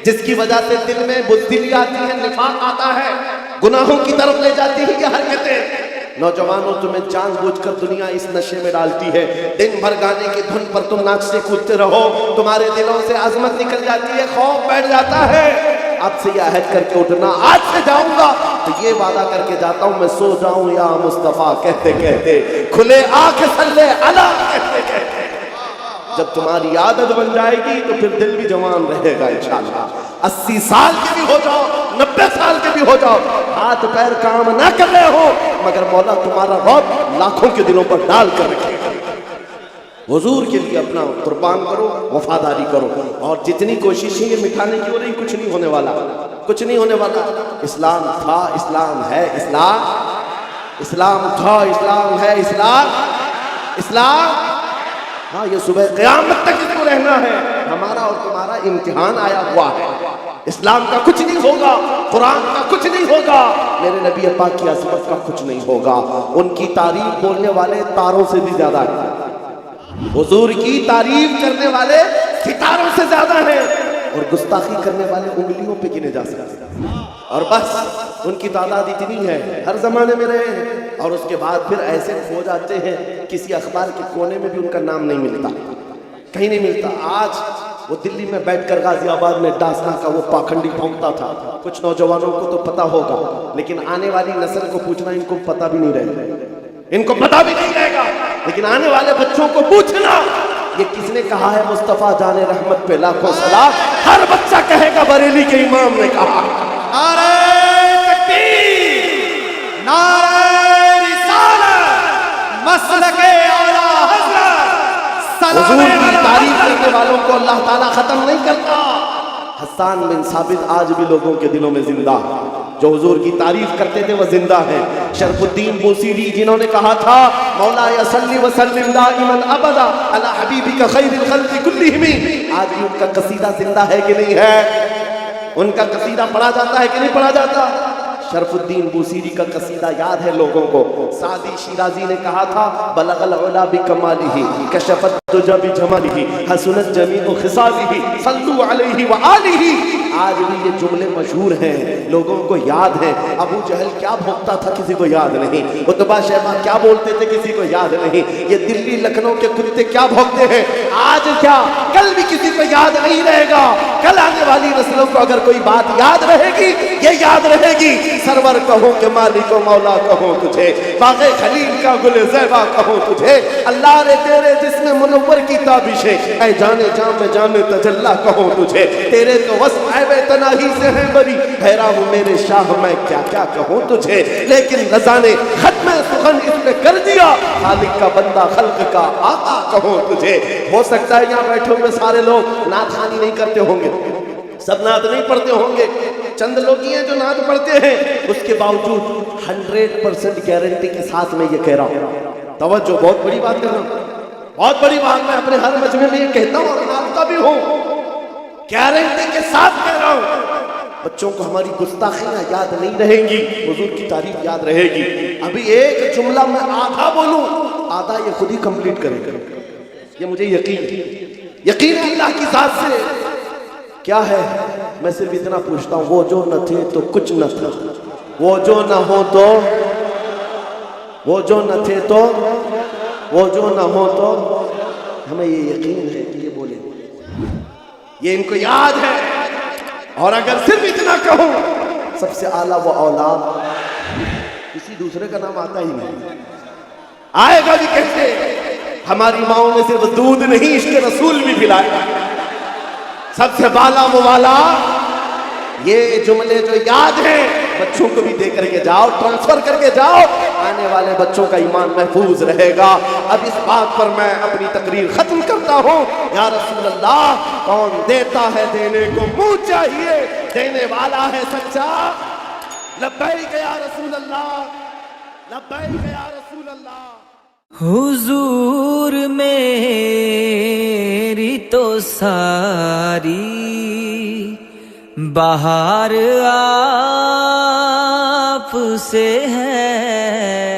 [SPEAKER 1] جس کی وجہ سے دل میں بزدلی آتی ہے، نفاق آتا ہے، گناہوں کی طرف لے جاتی ہے یہ حرکتیں۔ نوجوانوں تمہیں جان بوجھ کر دنیا اس نشے میں ڈالتی ہے، دن بھر گانے کی دھن پر تم ناچتے کودتے رہو، تمہارے دلوں سے عظمت نکل جاتی ہے، خوف بیٹھ جاتا ہے۔ اب سے یہ عہد کر کے اٹھنا، آج سے جاؤں گا تو یہ وعدہ کر کے جاتا ہوں میں سو جاؤں یا مصطفیٰ کہتے کہتے، کھلے آنکھ صلی علی کہتے کہتے۔ جب تمہاری عادت بن جائے گی تو پھر دل بھی جوان رہے گا انشاءاللہ۔ 80 سال کے بھی ہو جاؤ، 90 سال کے بھی ہو جاؤ، ہاتھ پیر کام نہ کر رہے ہو، مگر مولا تمہارا رب لاکھوں کے دلوں پر ڈال کر رکھے گا۔ حضور کے لیے اپنا قربان کرو، وفاداری کرو، اور جتنی کوششیں یہ مٹھانے کی ہو رہی کچھ نہیں ہونے والا، کچھ نہیں ہونے والا۔ اسلام تھا، اسلام ہے، اسلام تھا، اسلام ہے، اسلام ہاں یہ صبح قیامت تک اس کو رہنا ہے۔ ہمارا اور تمہارا امتحان آیا ہوا ہے۔ اسلام کا کچھ نہیں ہوگا، قرآن کا کچھ نہیں ہوگا، میرے نبی پاک کی عظمت کا کچھ نہیں ہوگا۔ ان کی تعریف بولنے والے تاروں سے بھی زیادہ ہیں، حضور کی تعریف کرنے والے ستاروں سے زیادہ ہیں، اور گستاخی کرنے والے انگلیوں پہ گنے جا سکتے ہیں، اور بس ان کی تعداد اتنی ہے، ہر زمانے میں رہے ہیں، اور اس کے بعد پھر ایسے کھو جاتے ہیں کسی اخبار کے کونے میں بھی ان کا نام نہیں ملتا، کہیں نہیں ملتا۔ آج وہ دلی میں بیٹھ کر غازی آباد میں ڈاسنا کا وہ پاکھنڈی پھونکتا تھا، کچھ نوجوانوں کو تو پتا ہوگا، لیکن آنے والی نسل کو پوچھنا ان کو پتا بھی نہیں رہے گا، ان کو پتا بھی نہیں رہے گا، لیکن آنے والے بچوں کو پوچھنا یہ کس نے کہا ہے مصطفیٰ جان رحمت پہ لاکھوں سلام، ہر بچہ کہے گا بریلی کے امام نے کہا۔
[SPEAKER 3] نعرہ تکبیر، نعرہ رسالت، مسلک اعلیٰ حضرت،
[SPEAKER 1] حضور کی تعریف کرنے والوں کو اللہ تعالیٰ ختم نہیں کرتا۔ حسان بن ثابت آج بھی لوگوں کے دلوں میں زندہ ہے، جو حضور کی تعریف کرتے تھے وہ زندہ ہیں۔ شرف الدین بوسیری جنہوں نے کہا تھا مولا صلی وسلم دائما ابدا علی حبیبک خیر الخلق کلہم، آج بھی ان کا قصیدہ زندہ ہے کہ نہیں ہے؟ ان کا قصیدہ پڑھا جاتا ہے کہ نہیں پڑھا جاتا؟ شرف الدین بوسیری کا قصیدہ یاد ہے لوگوں کو۔ سعدی شیرازی نے کہا تھا بلغ العلا بکمالہ کشف الدجى بجمالہ حسنت جمیع خصالہ صلوا علیہ وآلہ۔ آج بھی یہ جملے مشہور ہیں، لوگوں کو یاد ہیں۔ ابو جہل کیا بھونکتا تھا کسی کو یاد نہیں، عتبہ شیبہ کیا بولتے تھے کسی کو یاد نہیں، یہ دلی لکھنؤ کے کتے کیا بھونکتے ہیں آج کیا کل بھی کسی کو یاد نہیں رہے گا۔ کل آنے والی نسلوں کو اگر کوئی بات یاد رہے گی یہ یاد رہے گی، سرور کہوں کہ مالک و مولا کہوں تجھے، باغ خلیل کا گل زیبا کہوں تجھے، اللہ نے تیرے جسم منور کی تابشیں، اے جانے جام میں جانے تجلا کہوں تجھے، تیرے تو وصف عیب تناہی سے ہے بری، حیران ہوں میرے شاہ میں کیا کیا کہوں تجھے، لیکن رضا نے ختم سخن اس پہ کر دیا، خالق کا بندہ خلق کا آقا کہوں تجھے۔ ہو سکتا ہے یہاں بیٹھے ہوئے سارے لوگ نعت خوانی نہیں کرتے ہوں گے، سب نعت نہیں پڑھتے ہوں گے، چند لوگ ہی ہیں جو نعت پڑھتے ہیں، اس کے باوجود 100% گارنٹی کے ساتھ میں یہ کہہ رہا ہوں، توجہ بہت بڑی بات کر رہا ہوں، بہت بڑی بات میں اپنے ہر مجمع میں یہ کہتا ہوں اور نعتتا بھی ہوں، گارنٹی کے ساتھ کہہ رہا ہوں۔ بچوں کو ہماری گستاخیاں یاد نہیں رہیں گی، حضور کی تعریف یاد رہے گی۔ ابھی ایک جملہ میں آدھا بولوں، آدھا یہ خود ہی کمپلیٹ کرے گا، یہ مجھے یقین ہے اللہ کی ذات سے۔ کیا ہے؟ میں صرف اتنا پوچھتا ہوں، وہ جو نہ تھے تو کچھ نہ تھا، وہ جو نہ ہو تو، وہ جو نہ تھے تو، وہ جو نہ ہو تو، ہمیں یہ یقین ہے کہ یہ بولے، یہ ان کو یاد ہے۔ اور اگر صرف اتنا کہوں، سب سے اعلیٰ وہ اولاد، کسی دوسرے کا نام آتا ہی نہیں، آئے گا بھی کیسے؟ ہماری ماؤں نے صرف دودھ نہیں عشق رسول بھی پلایا، سب سے بالا موالا۔ یہ جملے جو یاد ہیں بچوں کو بھی دے کر کے جاؤ، ٹرانسفر کر کے جاؤ، آنے والے بچوں کا ایمان محفوظ رہے گا۔ اب اس بات پر میں اپنی تقریر ختم کرتا ہوں۔ یا رسول اللہ، کون دیتا ہے دینے کو منہ چاہیے، دینے والا ہے سچا۔ لبیک یا رسول اللہ، لبیک یا رسول اللہ۔
[SPEAKER 4] حضور میری تو ساری بہار آپ سے ہے،